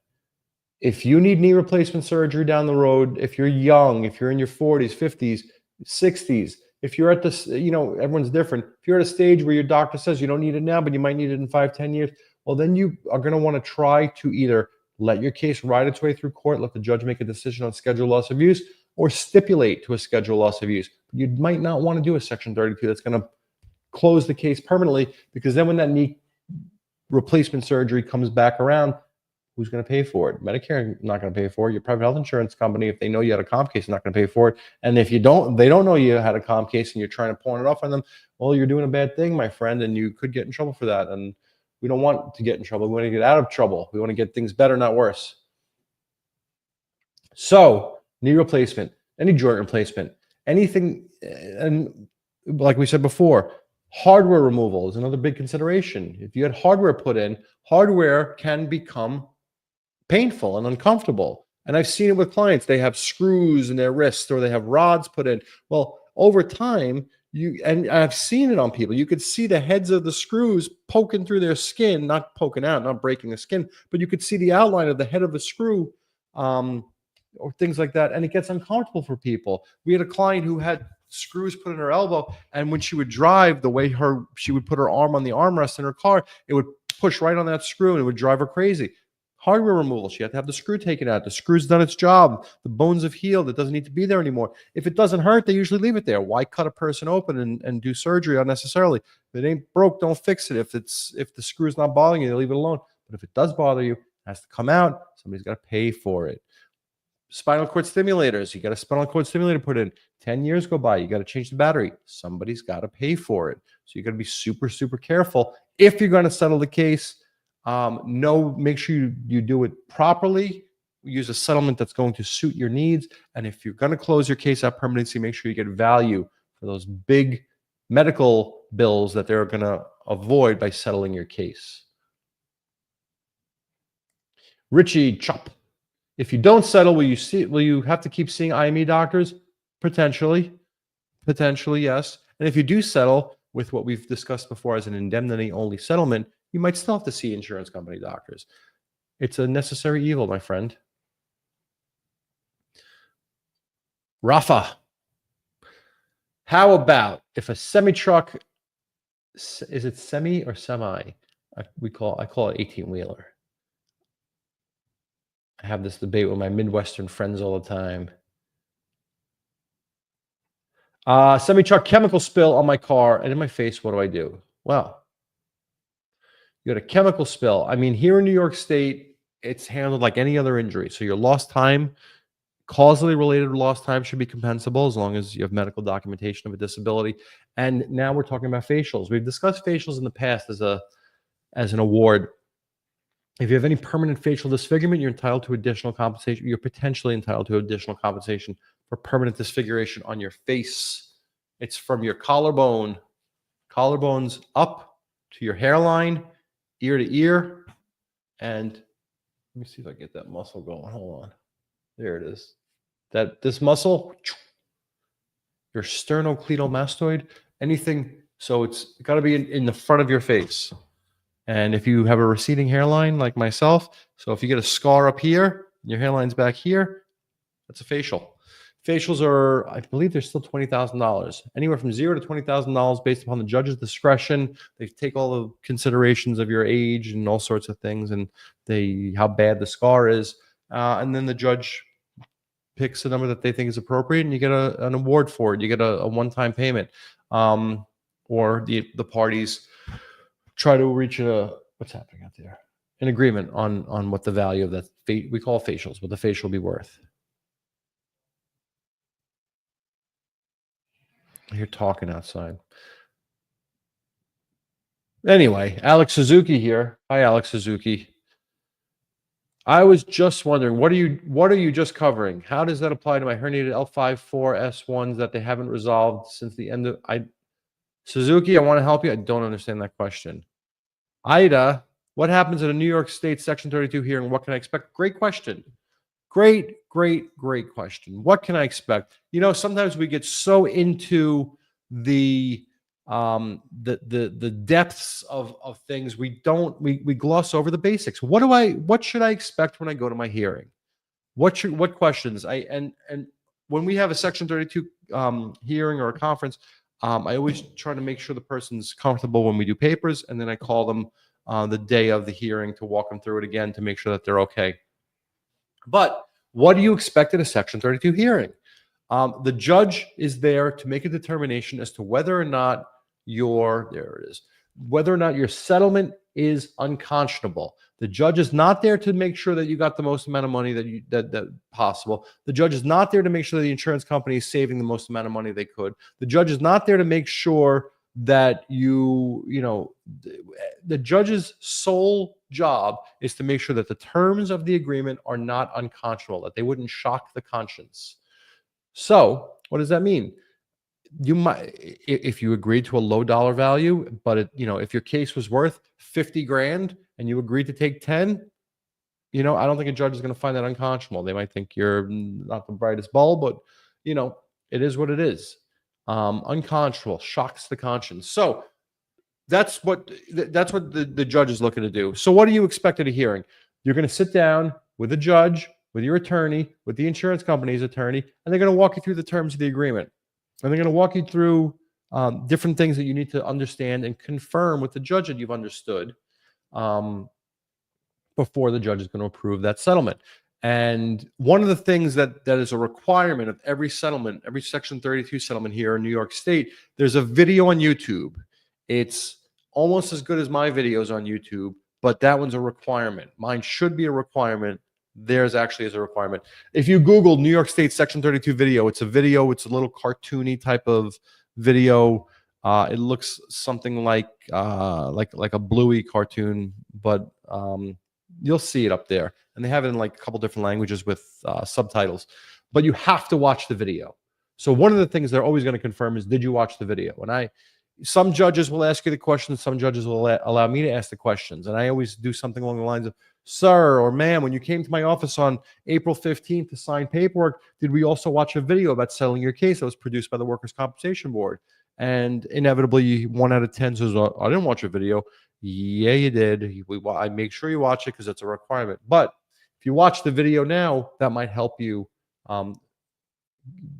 If you need knee replacement surgery down the road, if you're young, if you're in your 40s, 50s, 60s, if you're at this, everyone's different. If you're at a stage where your doctor says you don't need it now, but you might need it in 5-10 years, well, then you are going to want to try to either let your case ride its way through court, let the judge make a decision on schedule loss of use, or stipulate to a schedule loss of use. You might not want to do a Section 32 that's going to close the case permanently, because then when that knee replacement surgery comes back around, who's going to pay for it? Medicare not going to pay for it. Your private health insurance company, if they know you had a comp case, is not going to pay for it. And if they don't know you had a comp case and you're trying to pawn it off on them, well, you're doing a bad thing, my friend, and you could get in trouble for that. And we don't want to get in trouble. We want to get out of trouble. We want to get things better, not worse. So knee replacement, any joint replacement, anything, and like we said before, hardware removal is another big consideration. If you had hardware put in, hardware can become painful and uncomfortable. And I've seen it with clients. They have screws in their wrists or they have rods put in. Well, over time, and I've seen it on people. You could see the heads of the screws poking through their skin, not poking out, not breaking the skin, but you could see the outline of the head of the screw, or things like that. And it gets uncomfortable for people. We had a client who had screws put in her elbow, and when she would drive, the way she would put her arm on the armrest in her car, it would push right on that screw and it would drive her crazy. Hardware removal, she had to have the screw taken out. The screw's done its job. The bones have healed. It doesn't need to be there anymore. If it doesn't hurt, they usually leave it there. Why cut a person open and do surgery unnecessarily? If it ain't broke, don't fix it. If the screw's not bothering you, they leave it alone. But if it does bother you, it has to come out. Somebody's got to pay for it. Spinal cord stimulators. You got a spinal cord stimulator put in. 10 years go by. You got to change the battery. Somebody's got to pay for it. So you got to be super, super careful. If you're going to settle the case, make sure you do it properly. Use a settlement that's going to suit your needs. And if you're going to close your case out permanency, make sure you get value for those big medical bills that they're going to avoid by settling your case. Richie Chop. If you don't settle, will you have to keep seeing IME doctors? Potentially, yes. And if you do settle with what we've discussed before as an indemnity-only settlement, you might still have to see insurance company doctors. It's a necessary evil, my friend. Rafa, how about if a semi-truck, is it semi or semi? I call it 18-wheeler. I have this debate with my Midwestern friends all the time. Semi-truck chemical spill on my car and in my face. What do I do? Well, you got a chemical spill. I mean, here in New York State, it's handled like any other injury. So your lost time, causally related lost time, should be compensable as long as you have medical documentation of a disability. And now we're talking about facials. We've discussed facials in the past as an award. If you have any permanent facial disfigurement, you're entitled to additional compensation. You're potentially entitled to additional compensation for permanent disfiguration on your face. It's from your collarbones up to your hairline, ear to ear. And let me see if I get that muscle going. Hold on. There it is. This muscle, your sternocleidomastoid, anything. So it's got to be in the front of your face. And if you have a receding hairline like myself, so if you get a scar up here, your hairline's back here, that's a facial. Facials are, I believe they're still $20,000, anywhere from $0 to $20,000 based upon the judge's discretion. They take all the considerations of your age and all sorts of things, and how bad the scar is. And then the judge picks a number that they think is appropriate, and you get an award for it. You get a one-time payment, or the parties try to reach what's happening out there, an agreement on what the value of that we call facials, what the facial will be worth. You're talking outside. Anyway, Alex Suzuki here. Hi, Alex Suzuki. I was just wondering, what are you just covering? How does that apply to my herniated L5-4S1s that they haven't resolved since the end of Suzuki, I want to help you. I don't understand that question. Ida, what happens at a New York State Section 32 hearing? What can I expect? Great question. Great question. What can I expect? Sometimes we get so into the depths of things, we gloss over the basics. What should I expect when I go to my hearing? What questions? And when we have a Section 32 hearing or a conference, I always try to make sure the person's comfortable when we do papers, and then I call them the day of the hearing to walk them through it again to make sure that they're okay. But what do you expect in a Section 32 hearing? The judge is there to make a determination as to whether or not your settlement is unconscionable. The judge is not there to make sure that you got the most amount of money that possible. The judge is not there to make sure the insurance company is saving the most amount of money they could. The judge is not there to make sure that the judge's sole job is to make sure that the terms of the agreement are not unconscionable, that they wouldn't shock the conscience. So what does that mean? You might, if you agreed to a low dollar value, but if your case was worth 50 grand and you agreed to take 10, I don't think a judge is going to find that unconscionable. They might think you're not the brightest bulb, but it is what it is. Unconscionable, shocks the conscience. So that's what the judge is looking to do. So what do you expect at a hearing? You're going to sit down with a judge, with your attorney, with the insurance company's attorney, and they're going to walk you through the terms of the agreement. And they're going to walk you through different things that you need to understand and confirm with the judge that you've understood before the judge is going to approve that settlement. And one of the things that is a requirement of every settlement, every Section 32 settlement here in New York State, there's a video on YouTube. It's almost as good as my videos on YouTube, but that one's a requirement. Mine should be a requirement. Theirs actually is a requirement. If you Google New York State Section 32 video, it's a little cartoony type of video. It looks something like a Bluey cartoon, but you'll see it up there. And they have it in like a couple different languages with subtitles. But you have to watch the video. So one of the things they're always going to confirm is, did you watch the video? And some judges will ask you the questions. Some judges will allow me to ask the questions. And I always do something along the lines of, sir or ma'am, when you came to my office on April 15th to sign paperwork, did we also watch a video about settling your case that was produced by the Workers' Compensation Board? And inevitably, 1 out of 10 says, I didn't watch a video. Yeah, you did. I make sure you watch it because it's a requirement. But if you watch the video now, that might help you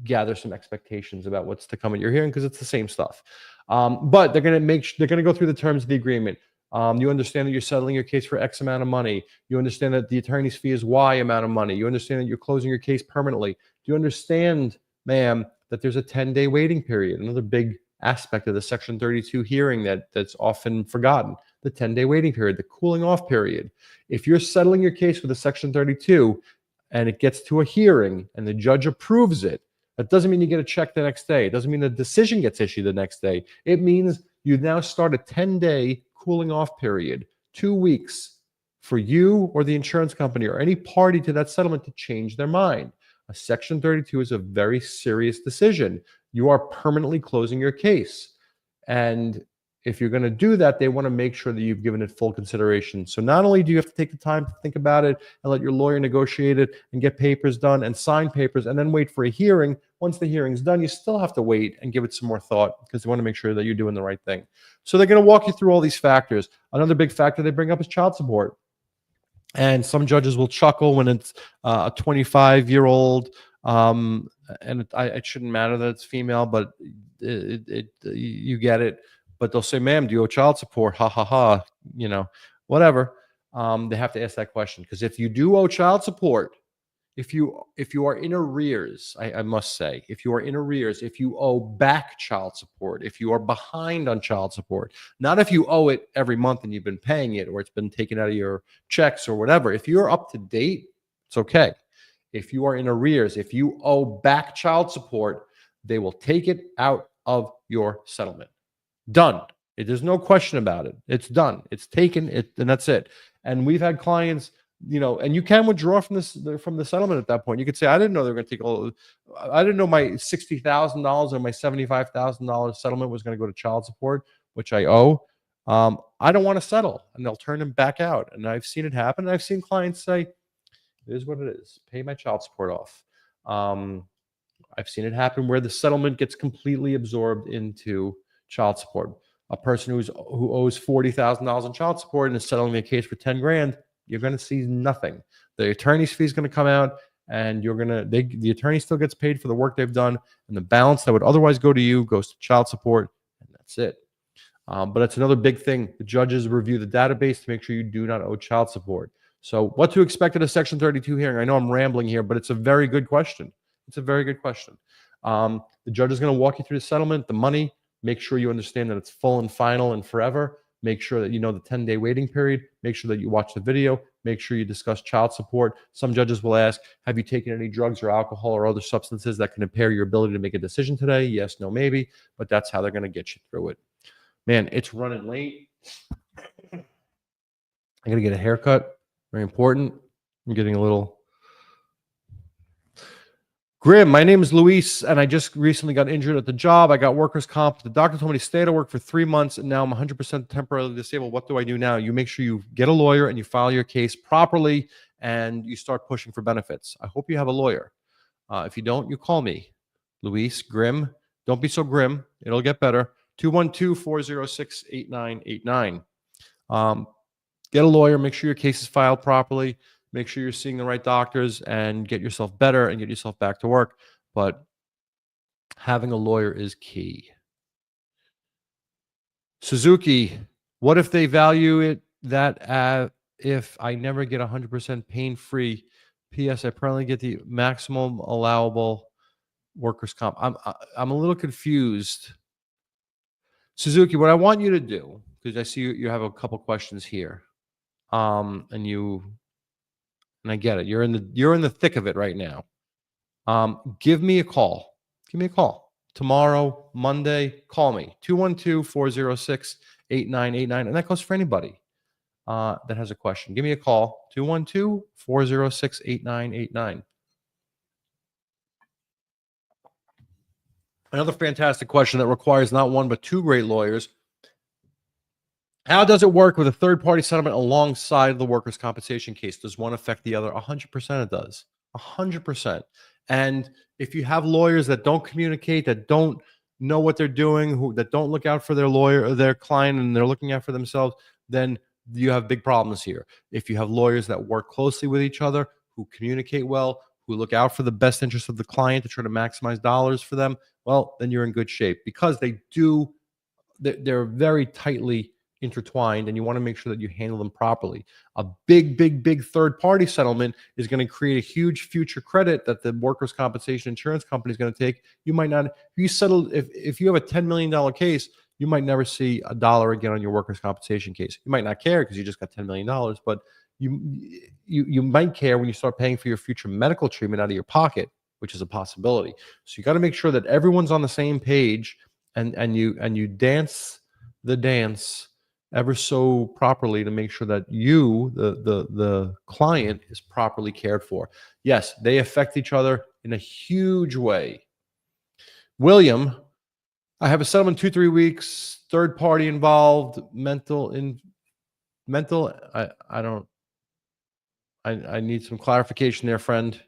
gather some expectations about what's to come at your hearing, because it's the same stuff. But they're going to go through the terms of the agreement. You understand that you're settling your case for X amount of money. You understand that the attorney's fee is Y amount of money. You understand that you're closing your case permanently. Do you understand, ma'am, that there's a 10-day waiting period? Another big aspect of the Section 32 hearing that's often forgotten, the 10-day waiting period, the cooling off period. If you're settling your case with a Section 32 and it gets to a hearing and the judge approves it, that doesn't mean you get a check the next day. It doesn't mean the decision gets issued the next day. It means you now start a 10-day cooling off period, 2 weeks for you or the insurance company or any party to that settlement to change their mind. A Section 32 is a very serious decision. You are permanently closing your case. And if you're going to do that, they want to make sure that you've given it full consideration. So not only do you have to take the time to think about it and let your lawyer negotiate it and get papers done and sign papers and then wait for a hearing. Once the hearing's done, you still have to wait and give it some more thought because they want to make sure that you're doing the right thing. So they're going to walk you through all these factors. Another big factor they bring up is child support. And some judges will chuckle when it's a 25-year-old, and it shouldn't matter that it's female, but you get it. But they'll say, ma'am, do you owe child support? Ha, ha, ha, whatever. They have to ask that question, because if you do owe child support, if you are in arrears, I must say, if you are in arrears, if you owe back child support, if you are behind on child support, not if you owe it every month and you've been paying it or it's been taken out of your checks or whatever. If you're up to date, it's okay. If you are in arrears, if you owe back child support, they will take it out of your settlement. Done. There's no question about it. It's done. It's taken. And that's it. And we've had clients, and you can withdraw from the settlement at that point. You could say, I didn't know they were going to take all. I didn't know my $60,000 or my $75,000 settlement was going to go to child support, which I owe. I don't want to settle, and they'll turn them back out. And I've seen it happen. And I've seen clients say, "It is what it is. Pay my child support off." I've seen it happen where the settlement gets completely absorbed into child support. A person who owes $40,000 in child support and is settling a case for 10 grand, you're going to see nothing. The attorney's fee is going to come out, and the attorney still gets paid for the work they've done, and the balance that would otherwise go to you goes to child support, and that's it. But it's another big thing. The judges review the database to make sure you do not owe child support. So what to expect at a Section 32 hearing? I know I'm rambling here, but it's a very good question. It's a very good question. The judge is going to walk you through the settlement, the money, make sure you understand that it's full and final and forever. Make sure that you know the 10-day waiting period. Make sure that you watch the video. Make sure you discuss child support. Some judges will ask, have you taken any drugs or alcohol or other substances that can impair your ability to make a decision today? Yes, no, maybe. But that's how they're going to get you through it. Man, it's running late. I got to get a haircut. Very important. I'm getting a little grim. My name is Luis, and I just recently got injured at the job. I got workers' comp. The doctor told me to stay out of work for 3 months, and now I'm 100% temporarily disabled. What do I do now? You make sure you get a lawyer and you file your case properly, and you start pushing for benefits. I hope you have a lawyer. If you don't, you call me, Luis Grim. Don't be so grim. It'll get better. 212-406-8989. Get a lawyer. Make sure your case is filed properly. Make sure you're seeing the right doctors and get yourself better and get yourself back to work. But having a lawyer is key. Suzuki, what if they value it that if I never get 100% pain-free? P.S. I probably get the maximum allowable workers' comp. I'm a little confused. Suzuki, what I want you to do, because I see you have a couple questions here, and I get it. You're in the thick of it right now. Give me a call. Give me a call tomorrow, Monday. Call me 212-406-8989, and that goes for anybody that has a question. Give me a call 212-406-8989. Another fantastic question that requires not one but two great lawyers. How does it work with a third-party settlement alongside the workers' compensation case? Does one affect the other? 100% it does. 100%. And if you have lawyers that don't communicate, that don't know what they're doing, that don't look out for their lawyer or their client, and they're looking out for themselves, then you have big problems here. If you have lawyers that work closely with each other, who communicate well, who look out for the best interest of the client to try to maximize dollars for them, well, then you're in good shape, because they're very tightly intertwined, and you want to make sure that you handle them properly. A big third-party settlement is going to create a huge future credit that the workers' compensation insurance company is going to take. You might not, if you have a $10 million case, you might never see a dollar again on your workers' compensation case. You might not care because you just got $10 million, but you might care when you start paying for your future medical treatment out of your pocket, which is a possibility. So you got to make sure that everyone's on the same page, and you dance the dance ever so properly to make sure that you, the client, is properly cared for. Yes, they affect each other in a huge way. William, I have a settlement 2-3 weeks, third party involved, I need some clarification there, friend.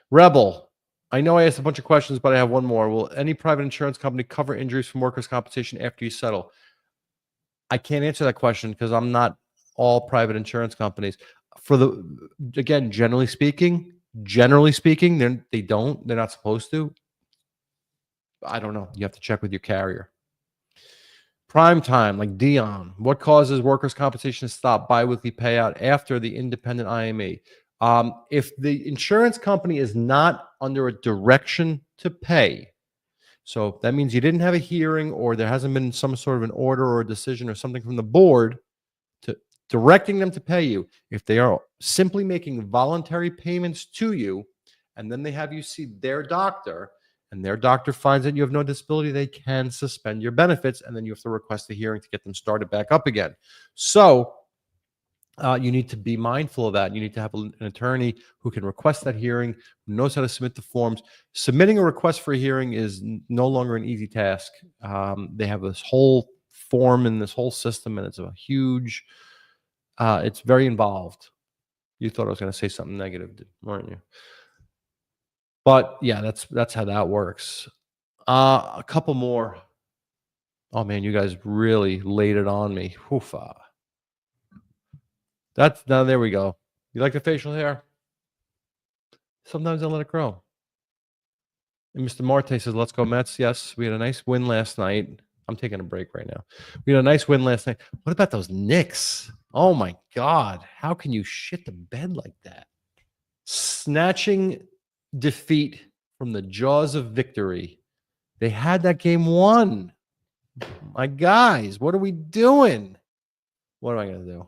Rebel, I know I asked a bunch of questions, but I have one more. Will any private insurance company cover injuries from workers' compensation after you settle? I can't answer that question because I'm not all private insurance companies. Again, generally speaking, they're not supposed to. I don't know. You have to check with your carrier. Prime time, like Dion. What causes workers' compensation to stop biweekly payout after the independent IME? If the insurance company is not under a direction to pay, so that means you didn't have a hearing or there hasn't been some sort of an order or a decision or something from the board to directing them to pay you. If they are simply making voluntary payments to you, and then they have you see their doctor, and their doctor finds that you have no disability, they can suspend your benefits, and then you have to request a hearing to get them started back up again. So you need to be mindful of that. You need to have an attorney who can request that hearing, who knows how to submit the forms. Submitting a request for a hearing is no longer an easy task. They have this whole form and this whole system, and it's a huge, it's very involved. You thought I was going to say something negative, weren't you? But yeah, that's how that works. A couple more. Oh man, you guys really laid it on me. Hoofa. That's now there we go. You like the facial hair? Sometimes I let it grow. And Mr. Marte says, "Let's go Mets." Yes, we had a nice win last night. I'm taking a break right now. We had a nice win last night. What about those Knicks? Oh my God. How can you shit the bed like that? Snatching defeat from the jaws of victory. They had that game won. My guys, what are we doing? What am I going to do?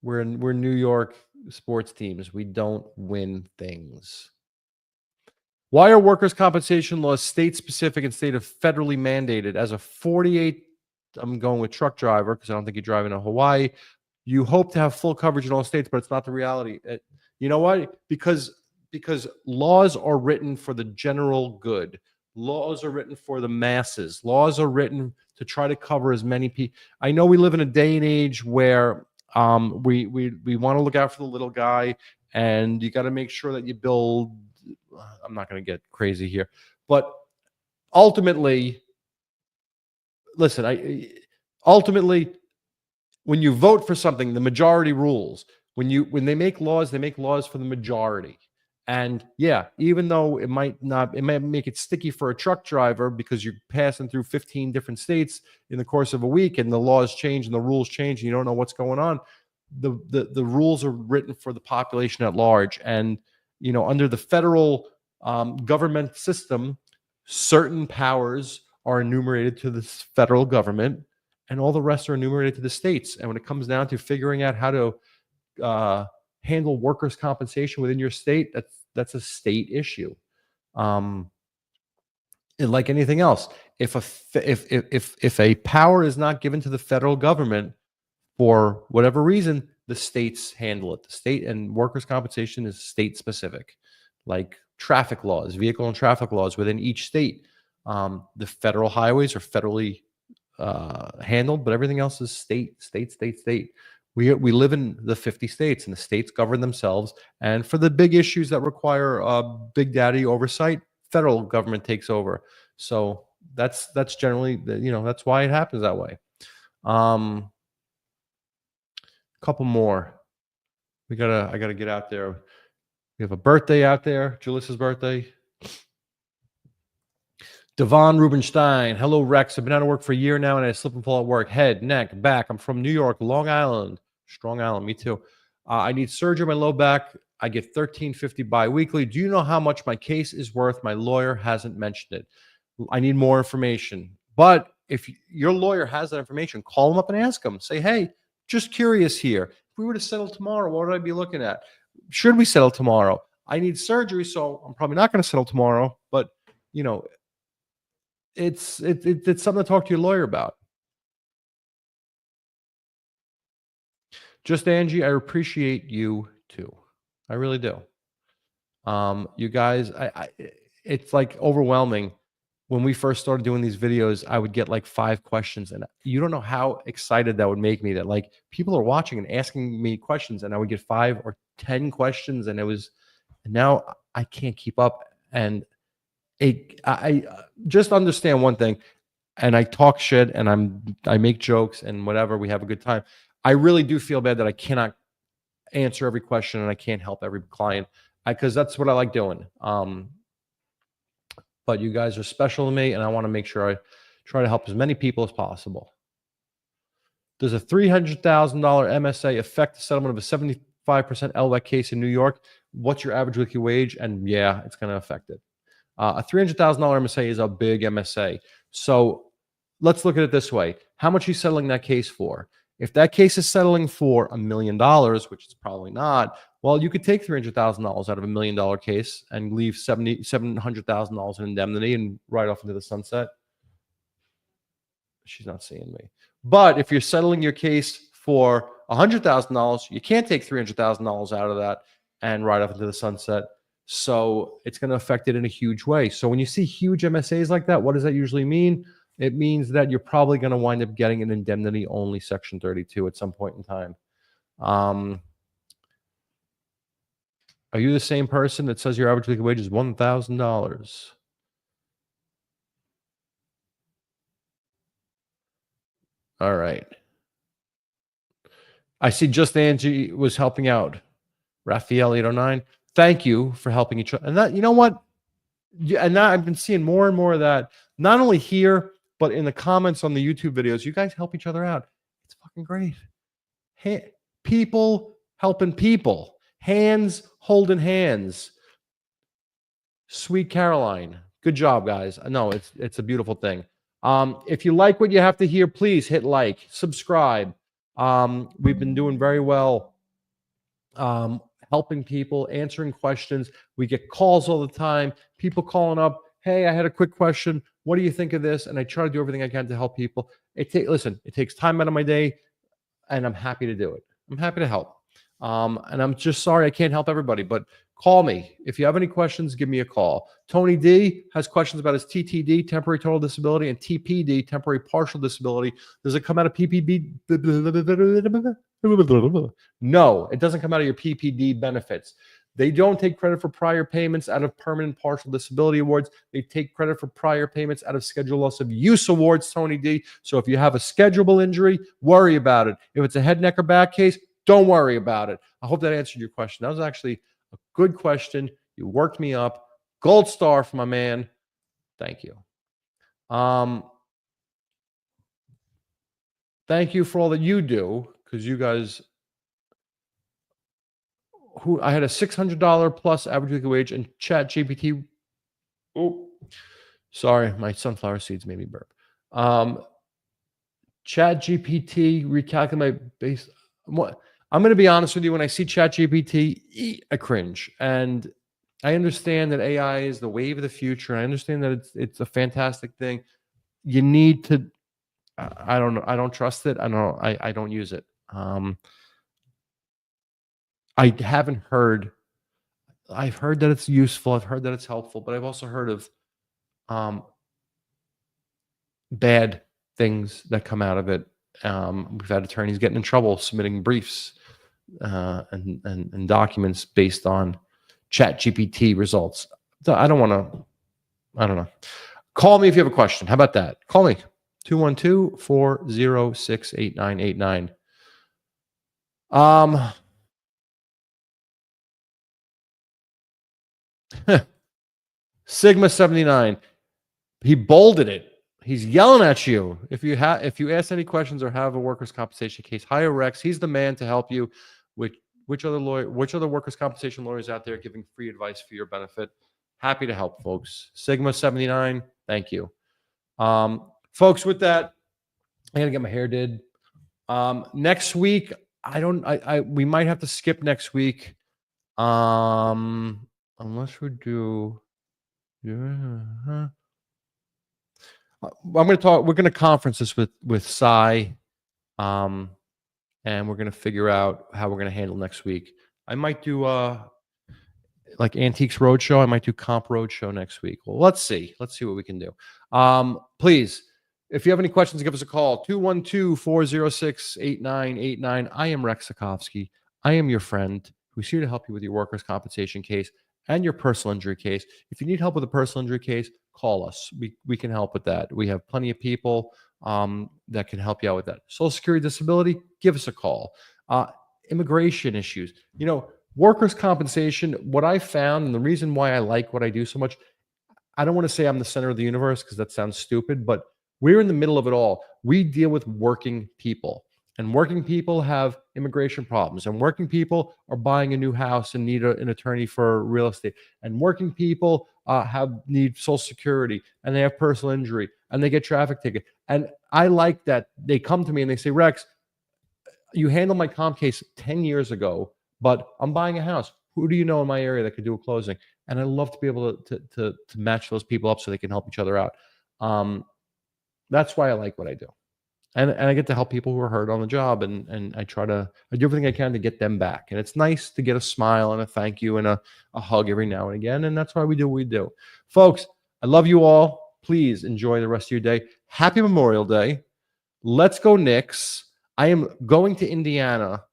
We're New York sports teams. We don't win things. Why are workers' compensation laws state-specific instead of federally mandated? As a 48, I'm going with truck driver because I don't think you drive in Hawaii. You hope to have full coverage in all states, but it's not the reality. You know why? Because laws are written for the general good. Laws are written for the masses. Laws are written to try to cover as many people. I know we live in a day and age where we want to look out for the little guy, and you got to make sure that you build. I'm not going to get crazy here, but ultimately, listen. Ultimately, when you vote for something, the majority rules. When they make laws for the majority. And yeah, even though it might make it sticky for a truck driver because you're passing through 15 different states in the course of a week, and the laws change and the rules change, and you don't know what's going on. The rules are written for the population at large, and under the federal government system, certain powers are enumerated to the federal government, and all the rest are enumerated to the states. And when it comes down to figuring out how to handle workers' compensation within your state, that's a state issue. And like anything else, if a power is not given to the federal government for whatever reason, the states handle it. The state and workers' compensation is state specific, like traffic laws, vehicle and traffic laws within each state. The federal highways are federally handled, but everything else is state. We live in the 50 states, and the states govern themselves. And for the big issues that require big daddy oversight, federal government takes over. So that's generally that's why it happens that way. Couple more. I gotta get out there. We have a birthday out there, Julius's birthday. Devon Rubenstein. Hello, Rex. I've been out of work for a year now, and I slip and fall at work. Head, neck, back. I'm from New York, Long Island. Strong Island, me too. I need surgery on my low back. I get $13.50 bi-weekly. Do you know how much my case is worth? My lawyer hasn't mentioned it. I need more information. But if your lawyer has that information, call him up and ask him. Say, hey, just curious here. If we were to settle tomorrow, what would I be looking at? Should we settle tomorrow? I need surgery, so I'm probably not going to settle tomorrow. But, it's something to talk to your lawyer about. Just Angie, I appreciate you too. I really do. You guys, it's like overwhelming. When we first started doing these videos, I would get like 5 questions, and you don't know how excited that would make me that like people are watching and asking me questions, and I would get 5 or 10 questions, and now I can't keep up. And I just understand one thing, and I talk shit and I make jokes and whatever. We have a good time. I really do feel bad that I cannot answer every question and I can't help every client because that's what I like doing. But you guys are special to me, and I want to make sure I try to help as many people as possible. Does a $300,000 MSA affect the settlement of a 5% LWEC case in New York. What's your average weekly wage? And yeah, it's going to affect it. A $300,000 MSA is a big MSA. So let's look at it this way. How much are you settling that case for? If that case is settling for $1 million, which it's probably not, well, you could take $300,000 out of $1 million case and leave $700,000 in indemnity and ride off into the sunset. She's not seeing me. But if you're settling your case for $100,000, you can't take $300,000 out of that and ride off into the sunset. So it's going to affect it in a huge way. So when you see huge MSAs like that, what does that usually mean? It means that you're probably going to wind up getting an indemnity only Section 32 at some point in time. Are you the same person that says your average weekly wage is $1,000? All right. I see just Angie was helping out. Raphael 809. Thank you for helping each other. And that, you know what? And now I've been seeing more and more of that, not only here, but in the comments on the YouTube videos. You guys help each other out. It's fucking great. Hey, people helping people. Hands holding hands. Sweet Caroline. Good job, guys. No, it's a beautiful thing. If you like what you have to hear, please hit like, subscribe. We've been doing very well helping people, answering questions. We get calls all the time, people calling up, hey, I had a quick question. What do you think of this? And I try to do everything I can to help people. Listen, it takes time out of my day, and I'm happy to do it. I'm happy to help. And I'm just sorry I can't help everybody, but call me. If you have any questions, give me a call. Tony D has questions about his TTD, temporary total disability, and TPD, temporary partial disability. Does it come out of PPD? No, it doesn't come out of your PPD benefits. They don't take credit for prior payments out of permanent partial disability awards. They take credit for prior payments out of schedule loss of use awards, Tony D. So if you have a schedulable injury, worry about it. If it's a head, neck, or back case, don't worry about it. I hope that answered your question. That was actually a good question. You worked me up. Gold star for my man. Thank you. Thank you for all that you do, because you guys, I had a $600 plus average weekly wage, and ChatGPT. Oh, sorry, my sunflower seeds made me burp. ChatGPT recalculate my base. I'm going to be honest with you. When I see ChatGPT, I cringe. And I understand that AI is the wave of the future. I understand that it's a fantastic thing. You need to. I don't know. I don't trust it. I don't use it. I haven't heard. I've heard that it's useful. I've heard that it's helpful, but I've also heard of bad things that come out of it. We've had attorneys getting in trouble submitting briefs and documents based on ChatGPT results. So I don't know. Call me if you have a question. How about that? Call me. 212-406-8989. Sigma 79. He bolded it. He's yelling at you. If you ask any questions or have a workers' compensation case, hire Rex. He's the man to help you. Which other workers' compensation lawyers out there giving free advice for your benefit? Happy to help, folks. Sigma 79. Thank you. Folks, with that, I gotta get my hair did. Next week, we might have to skip next week. Unless we do. Yeah. We're going to conference this with Cy, and we're going to figure out how we're going to handle next week. I might do like Antiques Roadshow. I might do Comp Roadshow next week. Well, let's see what we can do. Please, if you have any questions, give us a call. 212-406-8989. I am Rex Sikowski. I am your friend who's here to help you with your workers' compensation case and your personal injury case. If you need help with a personal injury case, call us. We can help with that. We have plenty of people that can help you out with that. Social Security disability, give us a call. Immigration issues, workers' compensation. What I found, and the reason why I like what I do so much, I don't want to say I'm the center of the universe because that sounds stupid, but we're in the middle of it all. We deal with working people. And working people have immigration problems, and working people are buying a new house and need an attorney for real estate, and working people need Social Security, and they have personal injury, and they get traffic ticket. And I like that they come to me and they say, Rex, you handled my comp case 10 years ago, but I'm buying a house. Who do you know in my area that could do a closing? And I love to be able to match those people up so they can help each other out. That's why I like what I do. And I get to help people who are hurt on the job, and I do everything I can to get them back. And it's nice to get a smile and a thank you and a hug every now and again. And that's why we do what we do. Folks, I love you all. Please enjoy the rest of your day. Happy Memorial Day. Let's go Knicks. I am going to Indiana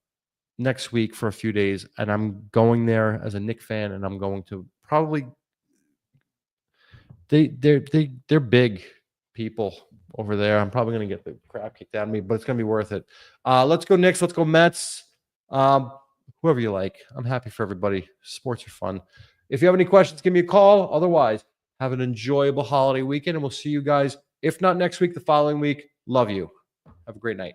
next week for a few days, and I'm going there as a Knicks fan, and I'm going to probably they're big people over there. I'm probably going to get the crap kicked out of me, but it's going to be worth it. Let's go Knicks. Let's go Mets. Whoever you like. I'm happy for everybody. Sports are fun. If you have any questions, give me a call. Otherwise, have an enjoyable holiday weekend, and we'll see you guys, if not next week, the following week. Love you. Have a great night.